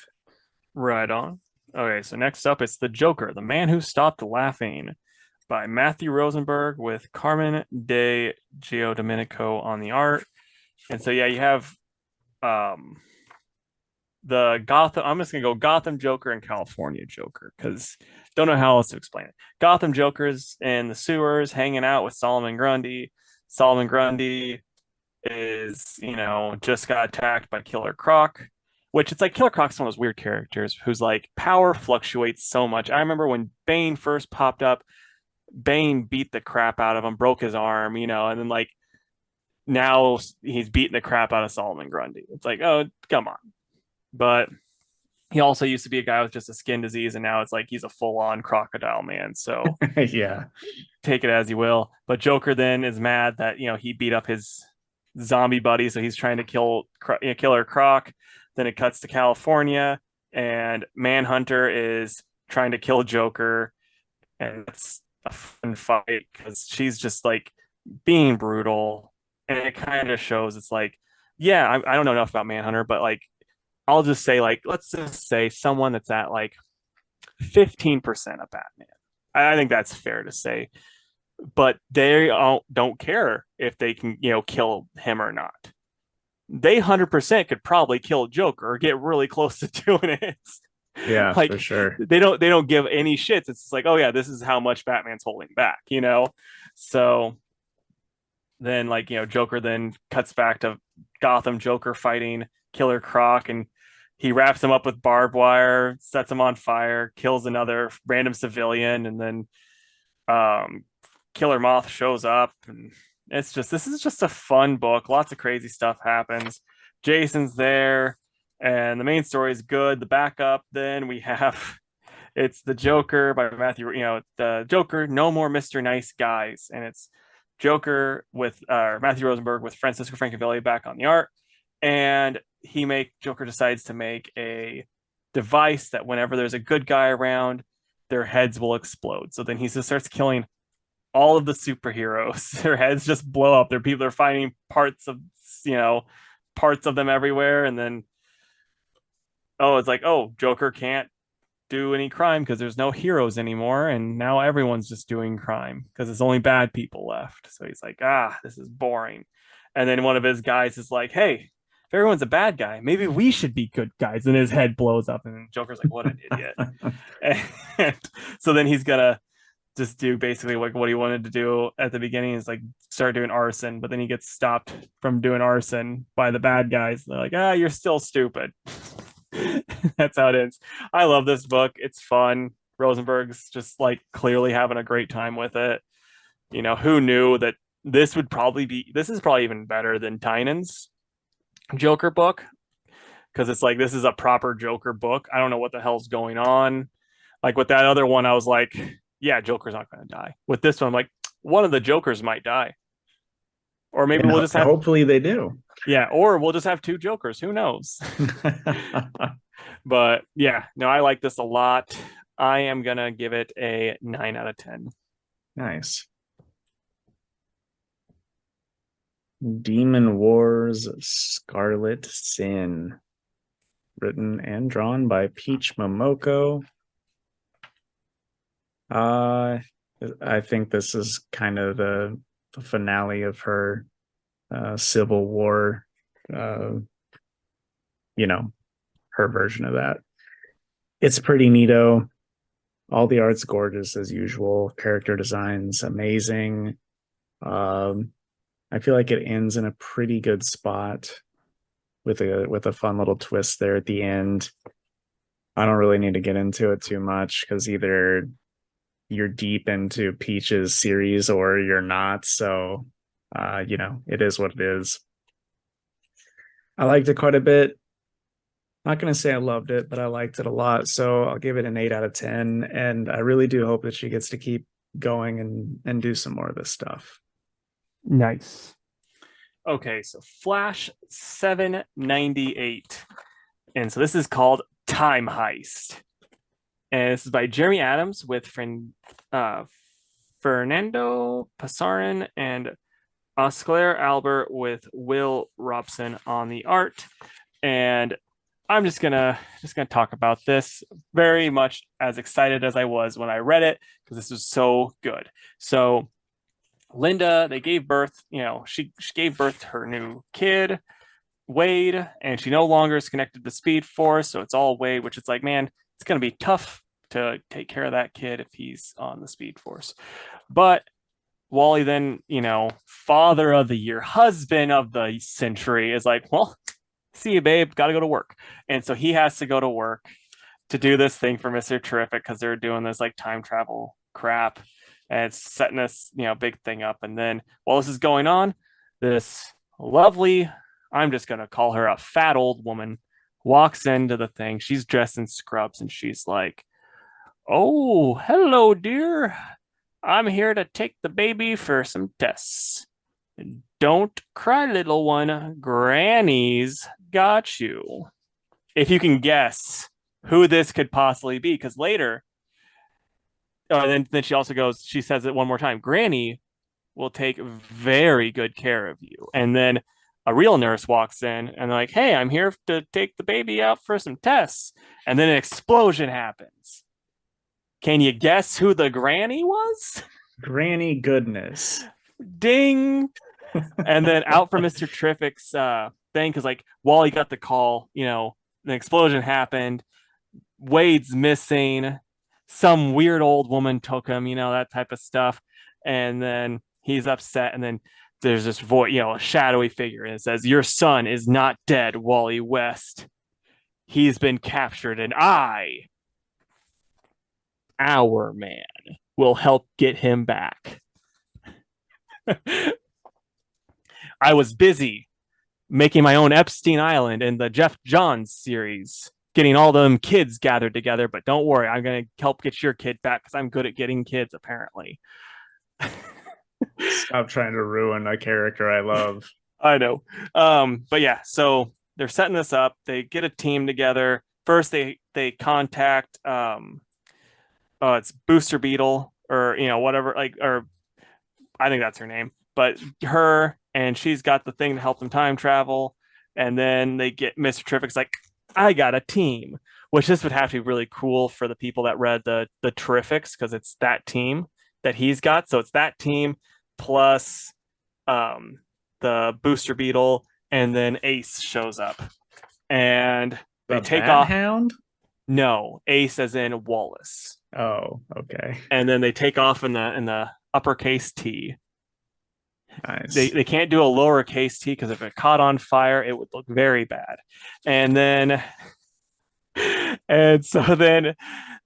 Right on. Okay, so next up it's The Joker, The Man Who Stopped Laughing by Matthew Rosenberg with Carmen de Giodomenico on the art. And so yeah, you have the Gotham. I'm just gonna go Gotham Joker and California Joker because don't know how else to explain it. Gotham Joker's in the sewers hanging out with Solomon Grundy. Solomon Grundy is, just got attacked by Killer Croc, which it's like Killer Croc's one of those weird characters whose like power fluctuates so much. I remember when Bane first popped up, Bane beat the crap out of him, broke his arm, and then like now he's beating the crap out of Solomon Grundy. It's like, oh, come on. But he also used to be a guy with just a skin disease, and now it's like he's a full-on crocodile man. So Yeah. take it as you will. But Joker then is mad that he beat up his zombie buddy, so he's trying to kill Killer Croc. Then it cuts to California, and Manhunter is trying to kill Joker, and it's a fun fight because she's just like being brutal, and it kind of shows. It's like, yeah, I don't know enough about Manhunter, but like I'll just say like let's just say someone that's at like 15% of Batman. I think that's fair to say, but they don't care if they can, kill him or not. They 100% could probably kill Joker or get really close to doing it. Yeah, for Like sure. they don't give any shits. It's just like, oh yeah, this is how much Batman's holding back. So then like, Joker then cuts back to Gotham Joker fighting Killer Croc, and he wraps him up with barbed wire, sets him on fire, kills another random civilian, and then um, Killer Moth shows up, and this is just a fun book. Lots of crazy stuff happens. Jason's there, and the main story is good. The backup, then we have it's the Joker by Matthew. The Joker, No More Mr. Nice Guys, and it's Joker with Matthew Rosenberg with Francisco Francavilla back on the art, and Joker decides to make a device that whenever there's a good guy around, their heads will explode. So then he just starts killing all of the superheroes. Their heads just blow up. They're finding you know, parts of them everywhere. And then, it's like, oh, Joker can't do any crime because there's no heroes anymore. And now everyone's just doing crime because it's only bad people left. So he's like, this is boring. And then one of his guys is like, hey, if everyone's a bad guy, maybe we should be good guys. And his head blows up. And Joker's like, what an idiot. And so then he's gonna just do basically like what he wanted to do at the beginning is like start doing arson, but then he gets stopped from doing arson by the bad guys. They're like, you're still stupid. That's how it ends. I love this book. It's fun. Rosenberg's just like clearly having a great time with it. Who knew that this is probably even better than Tynan's Joker book, because it's like this is a proper Joker book. I don't know what the hell's going on. Like with that other one, I was like, yeah, Joker's not going to die. With this one, I'm like, one of the Jokers might die. Or maybe And we'll just have, hopefully they do. yeah, or we'll just have two Jokers. Who knows? But yeah, no, I like this a lot. I am going to give it a 9 out of 10. Nice. Demon Wars Scarlet Sin. Written and drawn by Peach Momoko. I think this is kind of the finale of her Civil War, her version of that. It's pretty neato. All the art's gorgeous as usual. Character designs amazing. I feel like it ends in a pretty good spot with a fun little twist there at the end. I don't really need to get into it too much because either you're deep into Peach's series or you're not. So, it is what it is. I liked it quite a bit. Not going to say I loved it, but I liked it a lot. So I'll give it an 8 out of 10. And I really do hope that she gets to keep going and do some more of this stuff. Nice. Okay, so Flash 798. And so this is called Time Heist. And this is by Jeremy Adams with Fernando Pasarin and Oscar Albert with Will Robson on the art. And I'm just gonna talk about this very much as excited as I was when I read it because this was so good. So Linda, they gave birth, she gave birth to her new kid, Wade, and she no longer is connected to Speed Force, so it's all Wade, which is like, man, it's gonna be tough to take care of that kid if he's on the Speed Force. But Wally then, father of the year, husband of the century, is like, well, see you, babe, gotta go to work. And so he has to go to work to do this thing for Mr. Terrific because they're doing this like time travel crap, and it's setting this big thing up. And then while this is going on, this lovely, I'm just gonna call her a fat old woman, walks into the thing. She's dressed in scrubs and she's like, "Oh, hello, dear. I'm here to take the baby for some tests. Don't cry, little one. Granny's got you." If you can guess who this could possibly be, because later, then she also goes, she says it one more time, Granny will take very good care of you. And then a real nurse walks in and they're like, "Hey, I'm here to take the baby out for some tests." And then an explosion happens. Can you guess who the granny was? Granny goodness. Ding. And then out for Mr. Terrific's thing, because like Wally got the call, the explosion happened. Wade's missing. Some weird old woman took him, that type of stuff. And then he's upset. And then there's this voice, a shadowy figure, and it says, "Your son is not dead, Wally West. He's been captured, and our man, will help get him back." I was busy making my own Epstein Island in the Jeff Johns series, getting all them kids gathered together. But don't worry, I'm going to help get your kid back because I'm good at getting kids, apparently. Stop trying to ruin a character I love. I know. But yeah, so they're setting this up. They get a team together. First, they contact it's Booster Beetle, or whatever, like, or I think that's her name, but her, and she's got the thing to help them time travel. And then they get Mr. Terrific's like, "I got a team," which this would have to be really cool for the people that read the Terrifics, because it's that team that he's got. So it's that team plus the Booster Beetle, and then Ace shows up, and they take off. Hound? No, Ace as in Wallace. Oh, okay. And then they take off in the uppercase T. Nice. They can't do a lowercase t, because if it caught on fire, it would look very bad. And then, and so then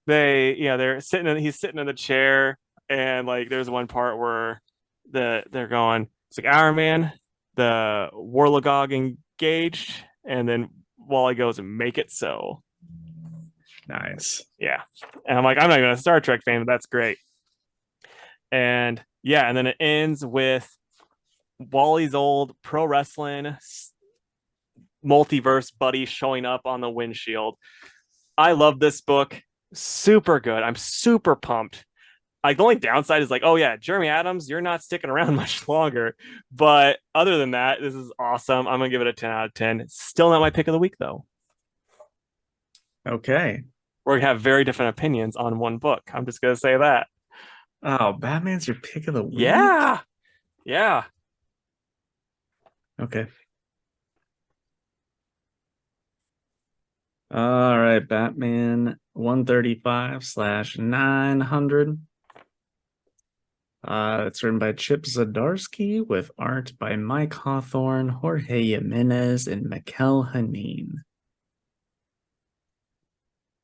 they're sitting he's sitting in the chair, and like there's one part where they're going, it's like, "Our man, the Warlogog engaged," and then Wally goes, "And make it so." Nice. Yeah. And I'm like, I'm not even a Star Trek fan, but that's great. And yeah, and then it ends with Wally's old pro wrestling multiverse buddy showing up on the windshield. I love this book. Super good. I'm super pumped. Like, the only downside is like, oh yeah, Jeremy Adams, you're not sticking around much longer. But other than that, this is awesome. I'm gonna give it a 10 out of 10. Still not my pick of the week though. Okay. We're gonna have very different opinions on one book. I'm just gonna say that. Oh, Batman's your pick of the week? Yeah. Yeah. Okay. All right, Batman 135/900. It's written by Chip Zdarsky with art by Mike Hawthorne, Jorge Jimenez, and Mikel Hanin.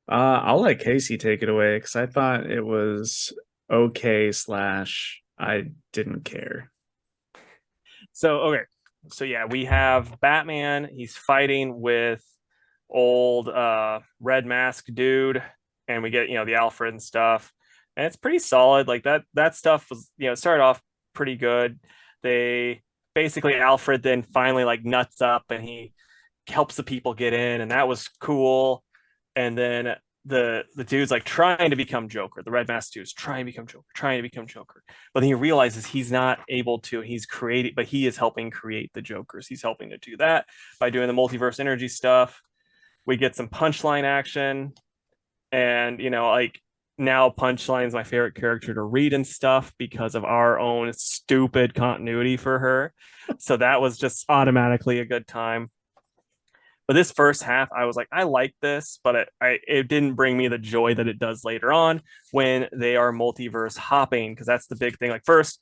I'll let Casey take it away because I thought it was okay / I didn't care. So okay. So yeah, we have Batman. He's fighting with old red mask dude, and we get the Alfred and stuff, and it's pretty solid. Like that stuff was started off pretty good. They basically, Alfred then finally like nuts up and he helps the people get in, and that was cool. And then the dude's like trying to become Joker. The red mask dude's trying to become Joker. But then he realizes he's not able to. He's creating, but he is helping create the Jokers. He's helping to do that by doing the multiverse energy stuff. We get some punchline action, and like, now Punchline's my favorite character to read and stuff because of our own stupid continuity for her. So that was just automatically a good time. But this first half, I was like, I like this, but it didn't bring me the joy that it does later on when they are multiverse hopping, because that's the big thing. Like, first,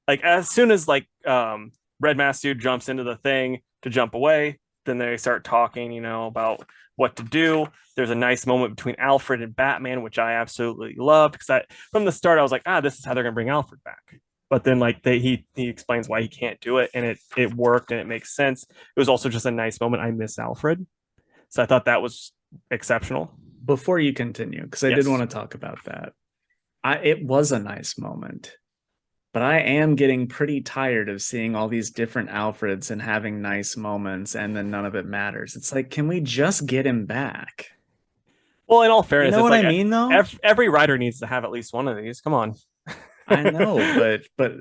like as soon as like Red Mask Dude jumps into the thing to jump away, then they start talking, about what to do. There's a nice moment between Alfred and Batman, which I absolutely loved, because from the start I was like, this is how they're gonna bring Alfred back. But then like he explains why he can't do it, and it worked and it makes sense. It was also just a nice moment. I miss Alfred. So I thought that was exceptional. Before you continue, because I did Yes. want to talk about that. It was a nice moment, but I am getting pretty tired of seeing all these different Alfreds and having nice moments and then none of it matters. It's like, can we just get him back? Well, in all You fairness, know it's what I like mean, though? every writer needs to have at least one of these. Come on. I know, but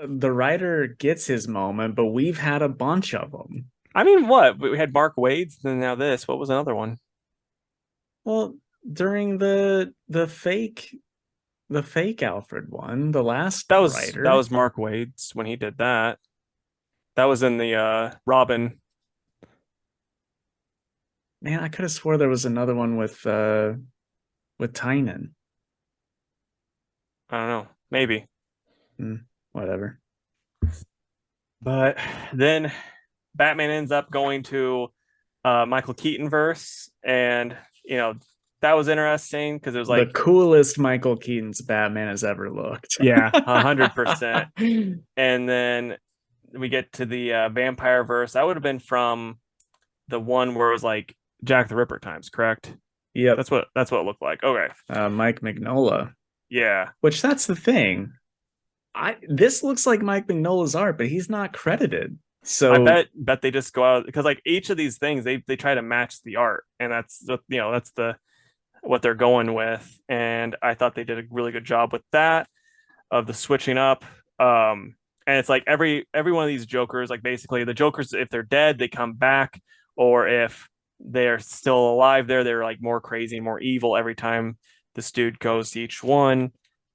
the writer gets his moment, but we've had a bunch of them. I mean, what? We had Mark Wade's, then now this. What was another one? Well, during the fake Alfred one, the last That writer, was Mark Wade's when he did that. That was in the Robin. man, I could have swore there was another one with Tynan. I don't know, maybe. Hmm, whatever. But then Batman ends up going to Michael Keaton verse, and you know that was interesting because it was The like, coolest Michael Keaton's Batman has ever looked. yeah, 100%. And then we get to the vampire verse. That would have been from the one where it was like Jack the Ripper times, correct? Yep. That's what it looked like. Okay, Mike Mignola. yeah. Which that's the thing. I This looks like Mike Mignola's art, but he's not credited. I So bet they just go out because like each of these things they try to match the art, and that's the what they're going with. And I thought they did a really good job with that of the switching up. And it's like every one of these Jokers, like basically the Jokers, if they're dead, they come back, or if they're still alive, they're like more crazy, more evil every time this dude goes to each one.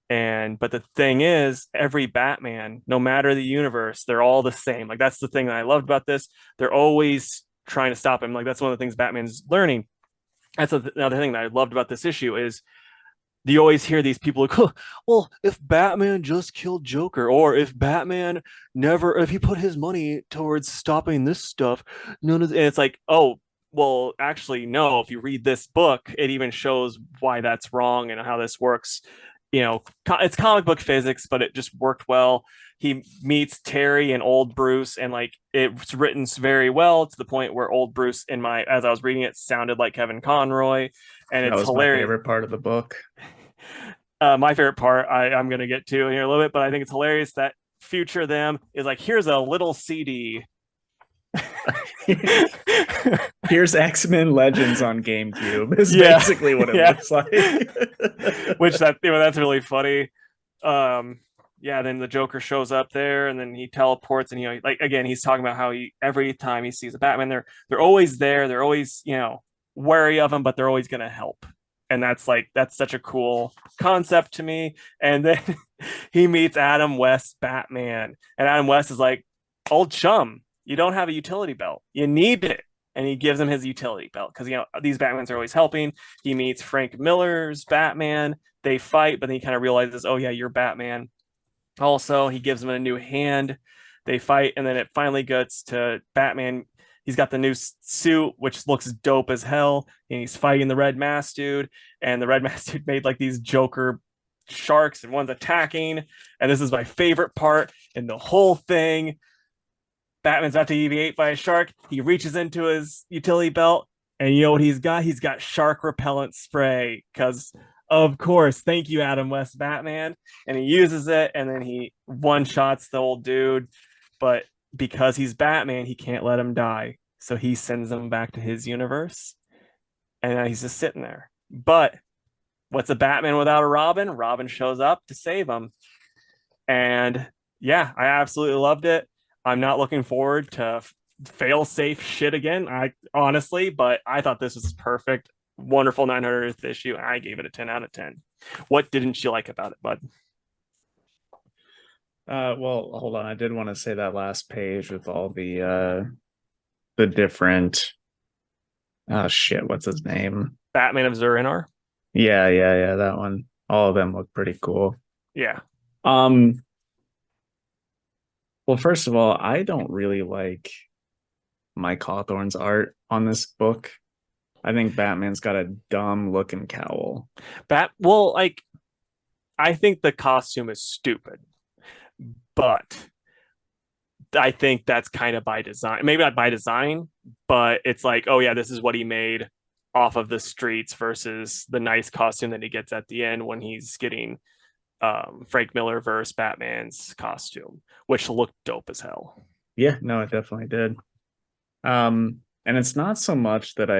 And but the thing is, every Batman, no matter the universe, they're all the same. Like that's the thing that I loved about this. They're always trying to stop him. Like that's one of the things Batman's learning. That's another thing that I loved about this issue is you always hear these people like, oh, well, if Batman just killed Joker, or if Batman never, if he put his money towards stopping this stuff, none of, and it's like, oh, well, actually, no. If you read this book, it even shows why that's wrong and how this works. It's comic book physics, but it just worked well. He meets Terry and old Bruce, and like it's written very well to the point where old Bruce, as I was reading it, sounded like Kevin Conroy, and that it's was my hilarious. favorite part of the book. My favorite part I'm going to get to here a little bit, but I think it's hilarious that future them is like, here's a little CD. Here's X-Men Legends on GameCube is Yeah, basically what it yeah. looks like. Which that's really funny. Yeah. Then the Joker shows up there, and then he teleports, and like again, he's talking about how every time he sees a Batman, they're always there. They're always wary of him, but they're always going to help. And that's such a cool concept to me. And then he meets Adam West Batman, and Adam West is like, old chum, you don't have a utility belt, you need it. And he gives him his utility belt because these Batmans are always helping. He meets Frank Miller's Batman, they fight, but then he kind of realizes, oh yeah, you're Batman. Also, he gives him a new hand, they fight, and then it finally gets to Batman. He's got the new suit, which looks dope as hell, and he's fighting the Red Mask dude. And the Red Mask dude made like these Joker sharks, and one's attacking. And this is my favorite part in the whole thing. Batman's about to deviate by a shark. He reaches into his utility belt, and you know what he's got? He's got shark repellent spray. Because, of course, thank you, Adam West Batman. And he uses it, and then he one shots the old dude. But because he's Batman, he can't let him die. So he sends him back to his universe. And now he's just sitting there. But what's a Batman without a Robin? Robin shows up to save him. And yeah, I absolutely loved it. I'm not looking forward to fail safe shit again. But I thought this was perfect. Wonderful 900th issue. I gave it a 10 out of 10. What didn't you like about it, bud? Well, hold on. I did want to say that last page with all the different oh shit, what's his name? Batman of Zur-En-Arrh? Yeah, that one. All of them look pretty cool. Yeah. Um, well, first of all, I don't really like Mike Hawthorne's art on this book. I think Batman's got a dumb looking cowl. Well, like I think the costume is stupid, but I think that's kind of by design. Maybe not by design, but it's like, oh yeah, this is what he made off of the streets versus the nice costume that he gets at the end when he's getting Frank Miller versus Batman's costume, which looked dope as hell. Yeah, no, it definitely did. And it's not so much that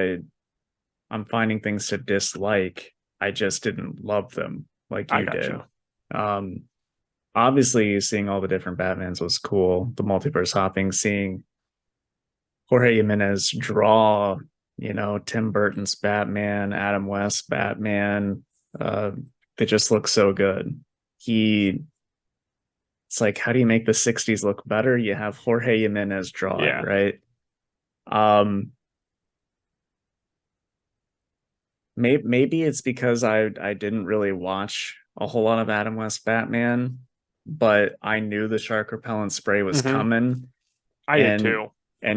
I'm finding things to dislike. I just didn't love them like I you got did. you. Um, Obviously seeing all the different Batmans was cool. The multiverse hopping, seeing Jorge Jimenez draw, Tim Burton's Batman, Adam West's Batman. Uh, they just look so good. He, it's like, how do you make the 60s look better? You have Jorge Jimenez draw it, Yeah. right? Um, maybe it's because I didn't really watch a whole lot of Adam West Batman, but I knew the shark repellent spray was Mm-hmm. coming, I did and too.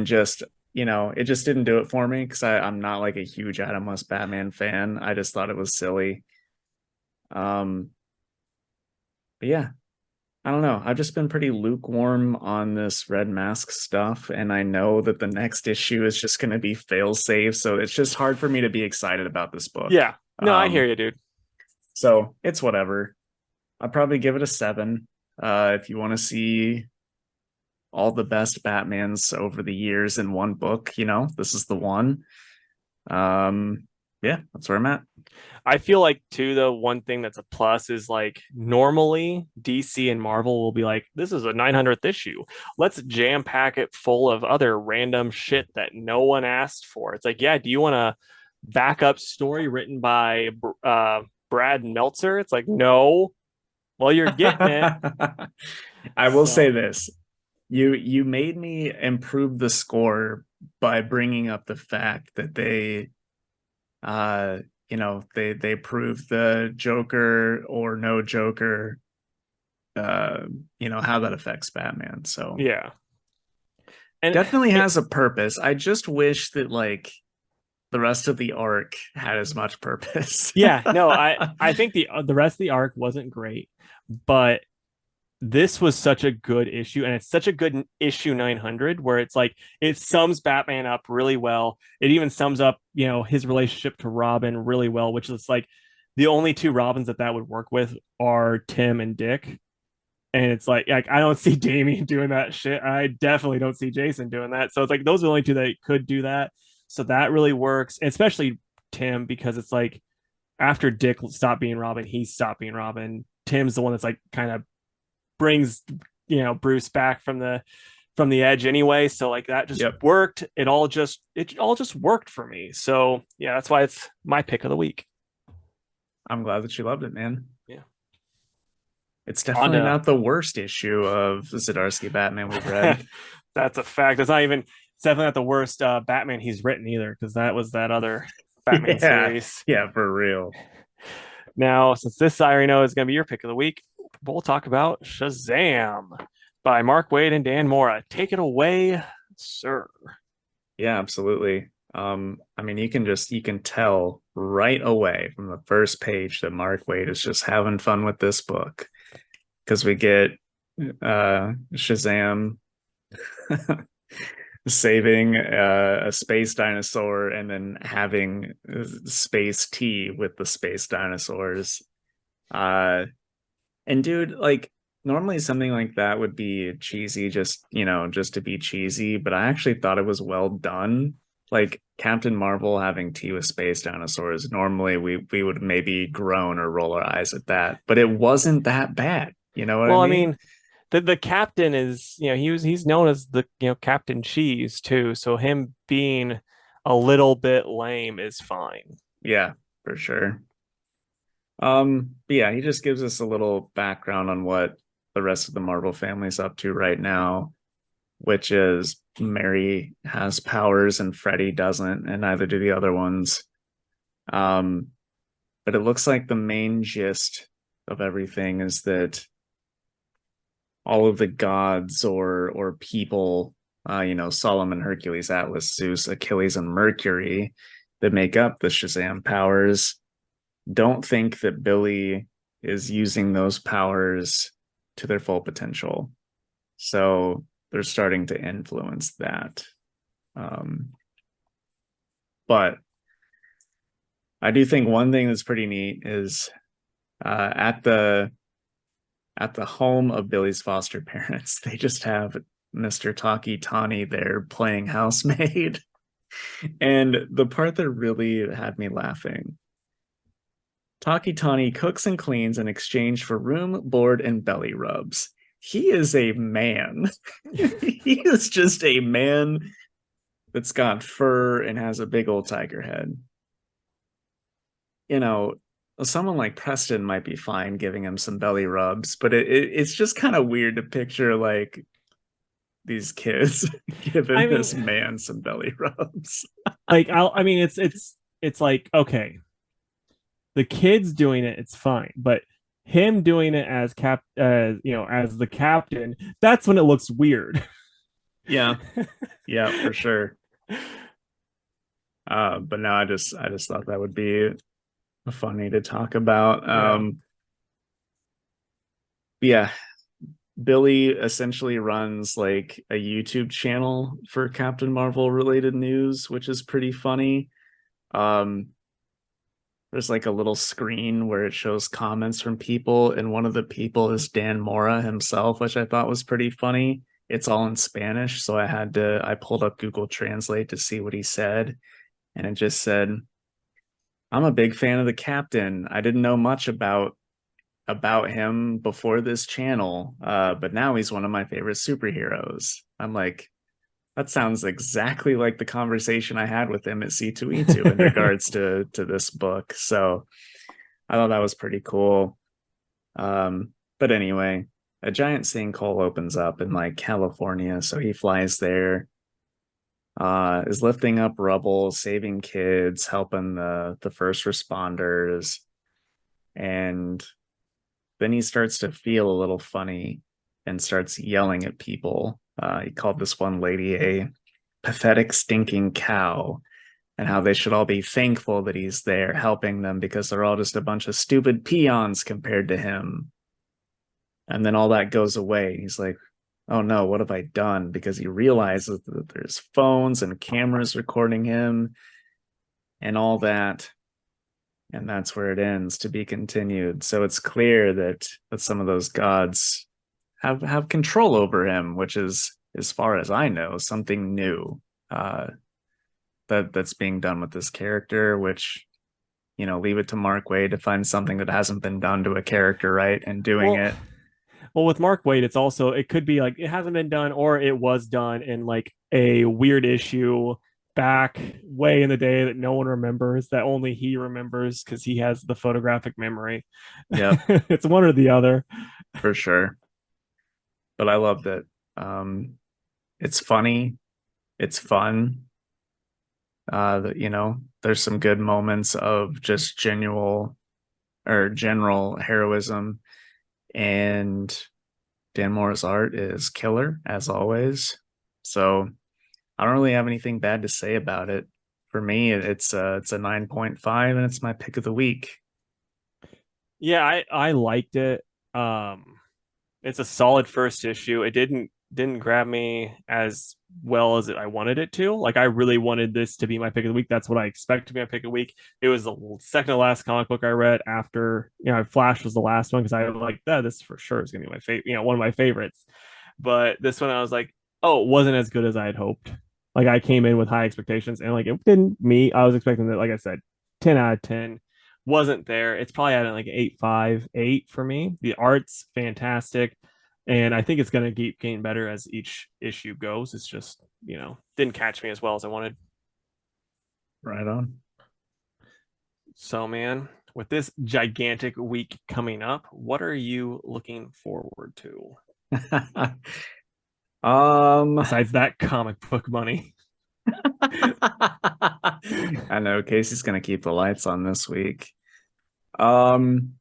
just it just didn't do it for me because I'm not like a huge Adam West Batman fan. I just thought it was silly. Um, but yeah, I don't know. I've just been pretty lukewarm on this Red Mask stuff, and I know that the next issue is just going to be fail safe, so it's just hard for me to be excited about this book. Yeah. No, I hear Um, you, dude. so it's whatever. I'd probably give it a 7. If you want to see all the best Batmans over the years in one book, this is the one. Um, yeah, that's where I'm at. I feel like too, though, one thing that's a plus is like normally DC and Marvel will be like, this is a 900th issue. Let's jam pack it full of other random shit that no one asked for. It's like, yeah, do you want a backup story written by Brad Meltzer? It's like, no. Well, you're getting it. I will say So this. You made me improve the score by bringing up the fact that they they proved the Joker or no Joker, how that affects Batman. So yeah, and definitely it, has a purpose. I just wish that like the rest of the arc had as much purpose. yeah, no, I think the rest of the arc wasn't great, but this was such a good issue, and it's such a good issue 900 where it's like it sums Batman up really well. It even sums up his relationship to Robin really well, which is like the only two Robins that would work with are Tim and Dick. And it's like I don't see Damian doing that shit. I definitely don't see Jason doing that. So it's like those are the only two that could do that. So that really works, and especially Tim, because it's like after Dick stopped being Robin, he stopped being Robin. Tim's the one that's like kind of brings Bruce back from the edge anyway. So like that just Yep. worked. It all just worked for me. So yeah, that's why it's my pick of the week. I'm glad that you loved it, man. Yeah. It's On definitely to not the worst issue of Zdarsky Batman we've read. that's a fact. It's definitely not the worst Batman he's written either, because that was that other Batman Yeah. series. Yeah, for real. Now, since this I already know is going to be your pick of the week, we'll talk about Shazam by Mark Waid and Dan Mora. Take it away, sir. Yeah, absolutely. I mean, you can tell right away from the first page that Mark Waid is just having fun with this book because we get Shazam saving a space dinosaur and then having space tea with the space dinosaurs. Uh, and dude, like normally something like that would be cheesy, just to be cheesy, but I actually thought it was well done. Like Captain Marvel having tea with space dinosaurs. Normally we would maybe groan or roll our eyes at that, but it wasn't that bad. You know what I Well, I mean? mean, the captain is he's known as the Captain Cheese too, so him being a little bit lame is fine. Yeah, for sure. But yeah, he just gives us a little background on what the rest of the Marvel family's up to right now, which is Mary has powers and Freddy doesn't, and neither do the other ones. Um, but it looks like the main gist of everything is that all of the gods or people, Solomon, Hercules, Atlas, Zeus, Achilles, and Mercury that make up the Shazam powers don't think that Billy is using those powers to their full potential. So they're starting to influence that. But I do think one thing that's pretty neat is at the home of Billy's foster parents, they just have Mr. Taki Tani there playing housemaid. And the part that really had me laughing, Taki Tani cooks and cleans in exchange for room, board, and belly rubs. He is a man. He is just a man that's got fur and has a big old tiger head. You know, someone like Preston might be fine giving him some belly rubs, but it's just kind of weird to picture like these kids I giving this mean, man some belly rubs. like I mean, it's like okay, the kids doing it, it's fine, but him doing it as as the captain, that's when it looks weird. Yeah, yeah, for sure. But no, I just thought that would be funny to talk about. Yeah. Yeah, Billy essentially runs like a YouTube channel for Captain Marvel related news, which is pretty funny. Um, there's like a little screen where it shows comments from people, and one of the people is Dan Mora himself, which I thought was pretty funny. It's all in Spanish, so I pulled up Google Translate to see what he said, and it just said, "I'm a big fan of the captain. I didn't know much about him before this channel, but now he's one of my favorite superheroes." I'm like, that sounds exactly like the conversation I had with him at C2E2 in regards to this book. So I thought that was pretty cool. But anyway, a giant sinkhole opens up in like California, so he flies there. Is lifting up rubble, saving kids, helping the first responders, and then he starts to feel a little funny and starts yelling at people. He called this one lady a pathetic, stinking cow, and how they should all be thankful that he's there helping them because they're all just a bunch of stupid peons compared to him. And then all that goes away. He's like, oh no, what have I done? Because he realizes that there's phones and cameras recording him and all that. And that's where it ends, to be continued. So it's clear that some of those gods have control over him, which is, as far as I know, something new that's being done with this character. Which, leave it to Mark Waid to find something that hasn't been done to a character, right, and doing well, it. well, with Mark Waid, it could be like it hasn't been done or it was done in like a weird issue back way in the day that no one remembers, that only he remembers because he has the photographic memory. Yep, It's one or the other. for sure. But I love that. It's funny, it's fun. There's some good moments of just general heroism, and Dan Moore's art is killer as always. So I don't really have anything bad to say about it. For me, it's a 9.5, and it's my pick of the week. Yeah, I liked it. It's a solid first issue. It didn't grab me as well as I wanted it to. Like I really wanted this to be my pick of the week. That's what I expect to be my pick of the week. It was the second to last comic book I read after, Flash was the last one because I was like, that this for sure is gonna be my favorite, one of my favorites. But this one I was like, oh, it wasn't as good as I had hoped. Like I came in with high expectations and like it didn't meet. I was expecting that, like I said, 10 out of 10 wasn't there. It's probably at like 8.5, 8 for me. The art's fantastic. And I think it's going to keep getting better as each issue goes. It's just, didn't catch me as well as I wanted. Right on. So, man, with this gigantic week coming up, what are you looking forward to um besides that comic book money? I know Casey's gonna keep the lights on this week. Um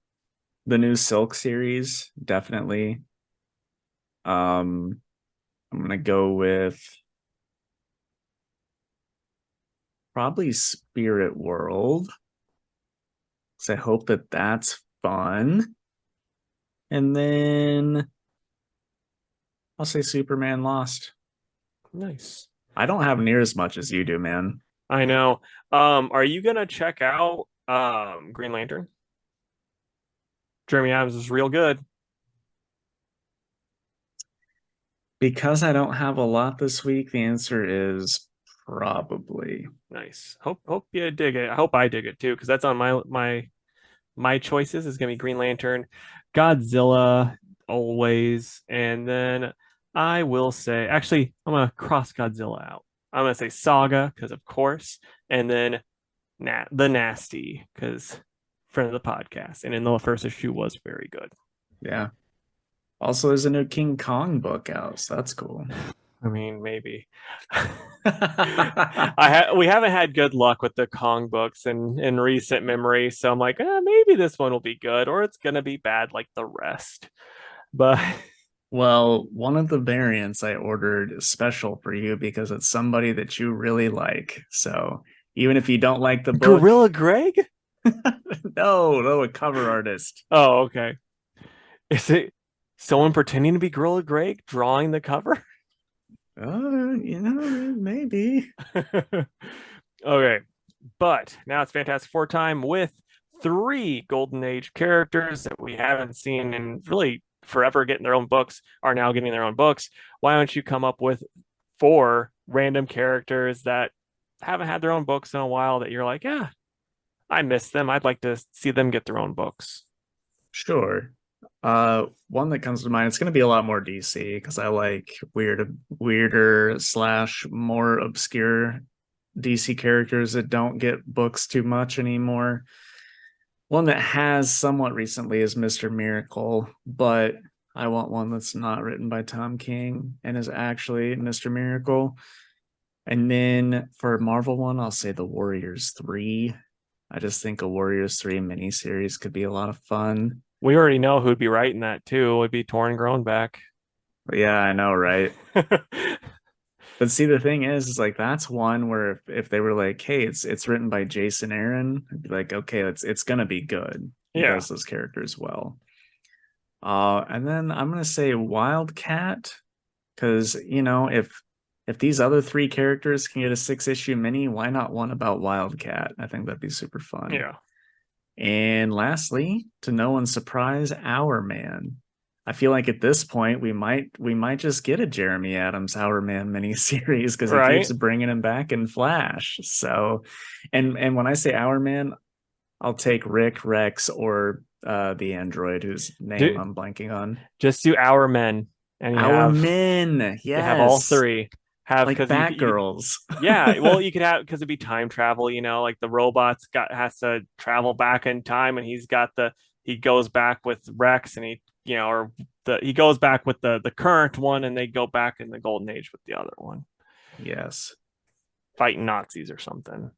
the new Silk series, definitely. I'm gonna go with probably Spirit World, because I hope that that's fun. And then I'll say Superman Lost. Nice. I don't have near as much as you do, man. I know. Are you gonna check out Green Lantern? Jeremy Adams is real good. Because I don't have a lot this week, the answer is probably. Nice. Hope you dig it. I hope I dig it too, because that's on my choices is gonna be Green Lantern, Godzilla always, and then I will say actually I'm gonna cross Godzilla out. I'm gonna say Saga because of course, and then the Nasty because friend of the podcast, and in the first issue was very good. Yeah. Also, there's a new King Kong book out, so that's cool. I mean, maybe. We haven't had good luck with the Kong books in recent memory, so I'm like, maybe this one will be good, or it's gonna be bad like the rest. But Well, one of the variants I ordered is special for you because it's somebody that you really like. So even if you don't like the book, Gorilla Greg? no, a cover artist. Oh, okay. Is it someone pretending to be Gorilla Greg drawing the cover? Maybe. Okay, but now it's Fantastic Four time with three Golden Age characters that we haven't seen in really forever getting their own books, are now getting their own books. Why don't you come up with four random characters that haven't had their own books in a while that you're like, yeah, I miss them. I'd like to see them get their own books. Sure. One that comes to mind, it's going to be a lot more DC because I like weirder slash more obscure DC characters that don't get books too much anymore. One that has somewhat recently is Mr. Miracle, but I want one that's not written by Tom King and is actually Mr. Miracle. And then for Marvel one, I'll say the Warriors 3. I just think a Warriors 3 miniseries could be a lot of fun. We already know who'd be writing that too. It would be Torn Grownback. But yeah, I know, right? But see, the thing is like that's one where if they were like, hey, it's written by Jason Aaron, I'd be like, okay, it's gonna be good. He Yeah. does those characters well. And then I'm gonna say Wildcat, because if these other three characters can get a 6-issue mini, why not one about Wildcat? I think that'd be super fun. Yeah. And lastly, to no one's surprise, Our Man. I feel like at this point we might just get a Jeremy Adams Our Man miniseries because he Right. keeps bringing him back in Flash. So, and when I say Our Man, I'll take Rick, Rex, or the android whose name I'm blanking on. Just do Our Men, and Our Men, you have all yes, three. Have like because Batgirls. yeah, well, you could have because it'd be time travel, like the robots has to travel back in time, and he goes back with Rex, and he goes back with the current one, and they go back in the golden age with the other one, Yes, fighting Nazis or something.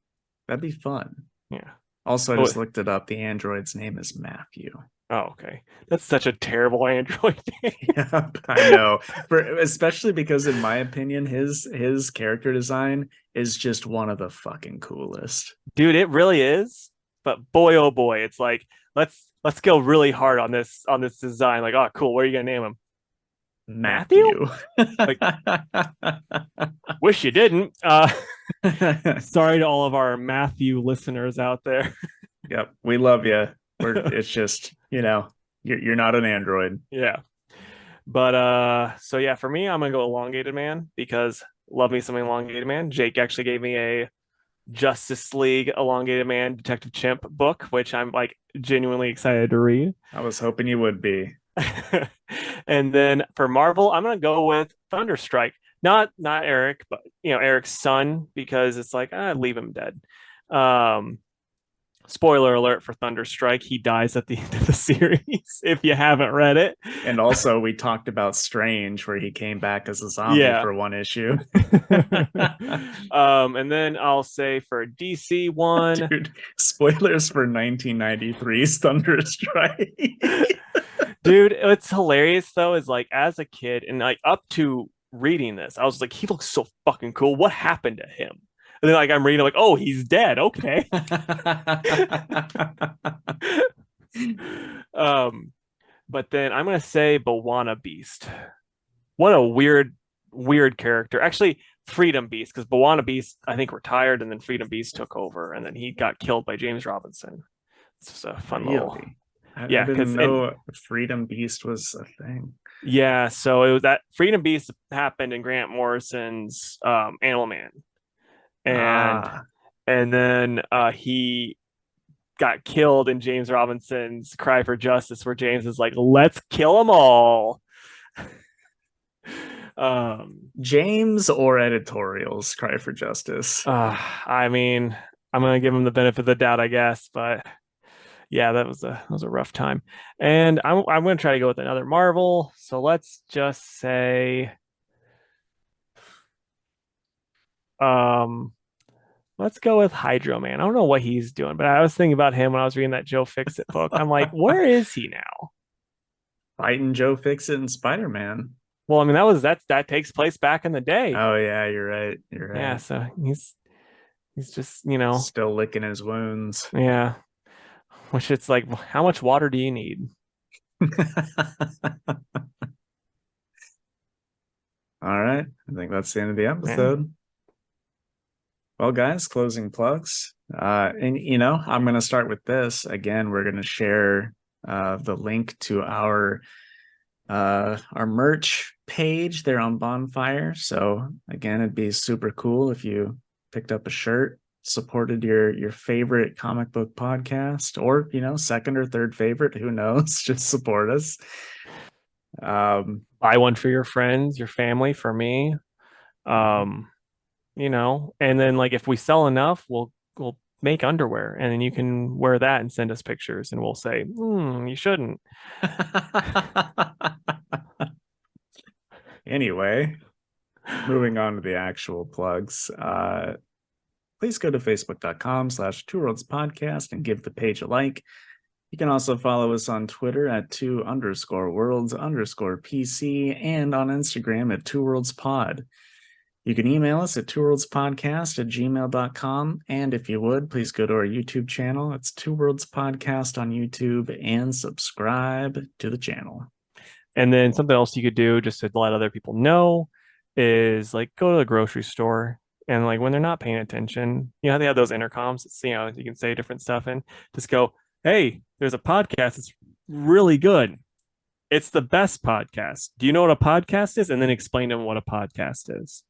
that'd be fun. Yeah. Also, I just looked it up. The android's name is Matthew. Oh, okay. That's such a terrible android name. Yeah, I know. Especially because in my opinion, his character design is just one of the fucking coolest. Dude, it really is. But boy, oh boy, it's like let's go really hard on this design. Like, oh, cool. What are you gonna name him? Matthew? Like, wish you didn't. Sorry to all of our Matthew listeners out there. Yep, we love you. It's just you're not an android. Yeah. But so yeah, for me, I'm gonna go Elongated Man because love me some Elongated Man. Jake actually gave me a Justice League Elongated Man Detective Chimp book, which I'm like genuinely excited to read. I was hoping you would be. And then for Marvel, I'm gonna go with Thunderstrike. Not Eric, but Eric's son, because it's like leave him dead. Spoiler alert for Thunderstrike, he dies at the end of the series if you haven't read it. And also we talked about Strange where he came back as a zombie for one issue. And then I'll say for DC one, dude, spoilers for 1993's Thunderstrike. Dude, what's hilarious though is like as a kid and like up to reading this, I was like, he looks so fucking cool. What happened to him? And then like I'm reading, like, oh, he's dead. Okay. But then I'm gonna say Bawana Beast what a weird character. Actually, Freedom Beast, because Bawana Beast, I think, retired, and then Freedom Beast took over, and then he got killed by James Robinson. It's just a fun little, Really? I yeah. didn't Because and know Freedom Beast was a thing. yeah, so it was that Freedom Beast happened in Grant Morrison's Animal Man, and Ah, then he got killed in James Robinson's Cry for Justice, where James is like, "Let's kill them all." um, James or editorials cry for justice. I mean, I'm gonna give him the benefit of the doubt, I guess, but yeah, that was a rough time. And I'm gonna try to go with another Marvel. So let's just say, um, let's go with Hydro Man. I don't know what he's doing, but I was thinking about him when I was reading that Joe Fixit book. I'm like, where is he now? Fighting Joe Fixit and Spider-Man. Well, I mean, that takes place back in the day. Oh yeah, you're right. You're Yeah, right. so he's just, Still licking his wounds. yeah. Which it's like, how much water do you need? All right. I think that's the end of the Yeah. episode. Well, guys, closing plugs. And I'm going to start with this. Again, we're going to share the link to our merch page there on Bonfire. So again, it'd be super cool if you picked up a shirt, supported your favorite comic book podcast, or second or third favorite, who knows? Just support us. Buy one for your friends, your family, for me. Um, and then like if we sell enough, we'll make underwear and then you can wear that and send us pictures and we'll say, you shouldn't. Anyway, moving on to the actual plugs. Please go to facebook.com/Two Worlds Podcast and give the page a like. You can also follow us on Twitter at 2_worlds_PC and on Instagram at 2worldspod. You can email us at twoworldspodcast@gmail.com. And if you would, please go to our YouTube channel. It's Two Worlds Podcast on YouTube and subscribe to the channel. And then something else you could do just to let other people know is like go to the grocery store and like when they're not paying attention, how they have those intercoms. It's, you can say different stuff and just go, hey, there's a podcast. It's really good. It's the best podcast. Do you know what a podcast is? And then explain to them what a podcast is.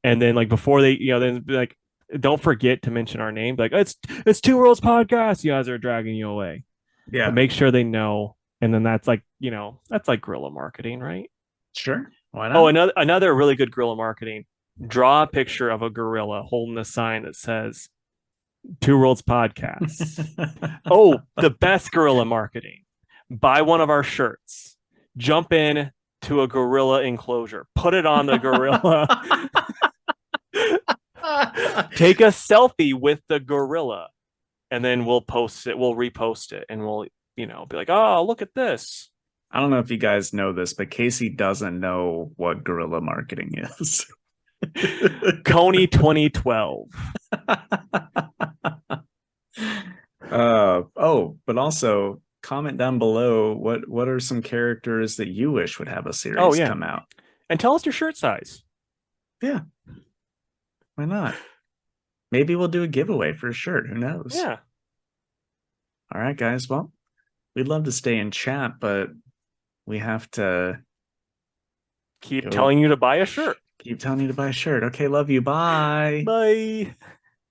And then like before they, then be like, don't forget to mention our name. Like it's Two Worlds Podcast. You guys are dragging you away. But Yeah, make sure they know. And then that's like, that's like guerrilla marketing, right? sure. Why Oh, not? another really good guerrilla marketing. Draw a picture of a gorilla holding a sign that says Two Worlds Podcasts. Oh, the best guerrilla marketing. Buy one of our shirts. Jump in to a gorilla enclosure. Put it on the gorilla. Take a selfie with the gorilla. And then we'll post it. We'll repost it. And we'll, be like, oh, look at this. I don't know if you guys know this, but Casey doesn't know what guerrilla marketing is. Coney 2012. But also comment down below what are some characters that you wish would have a Oh, series yeah. come out. And tell us your shirt size. Yeah, why not? Maybe we'll do a giveaway for a shirt. Who knows? Yeah. All right, guys. Well, we'd love to stay in chat, but we have to Keep telling you to buy a shirt. keep telling you to buy a shirt. Okay, love you. Bye. Bye.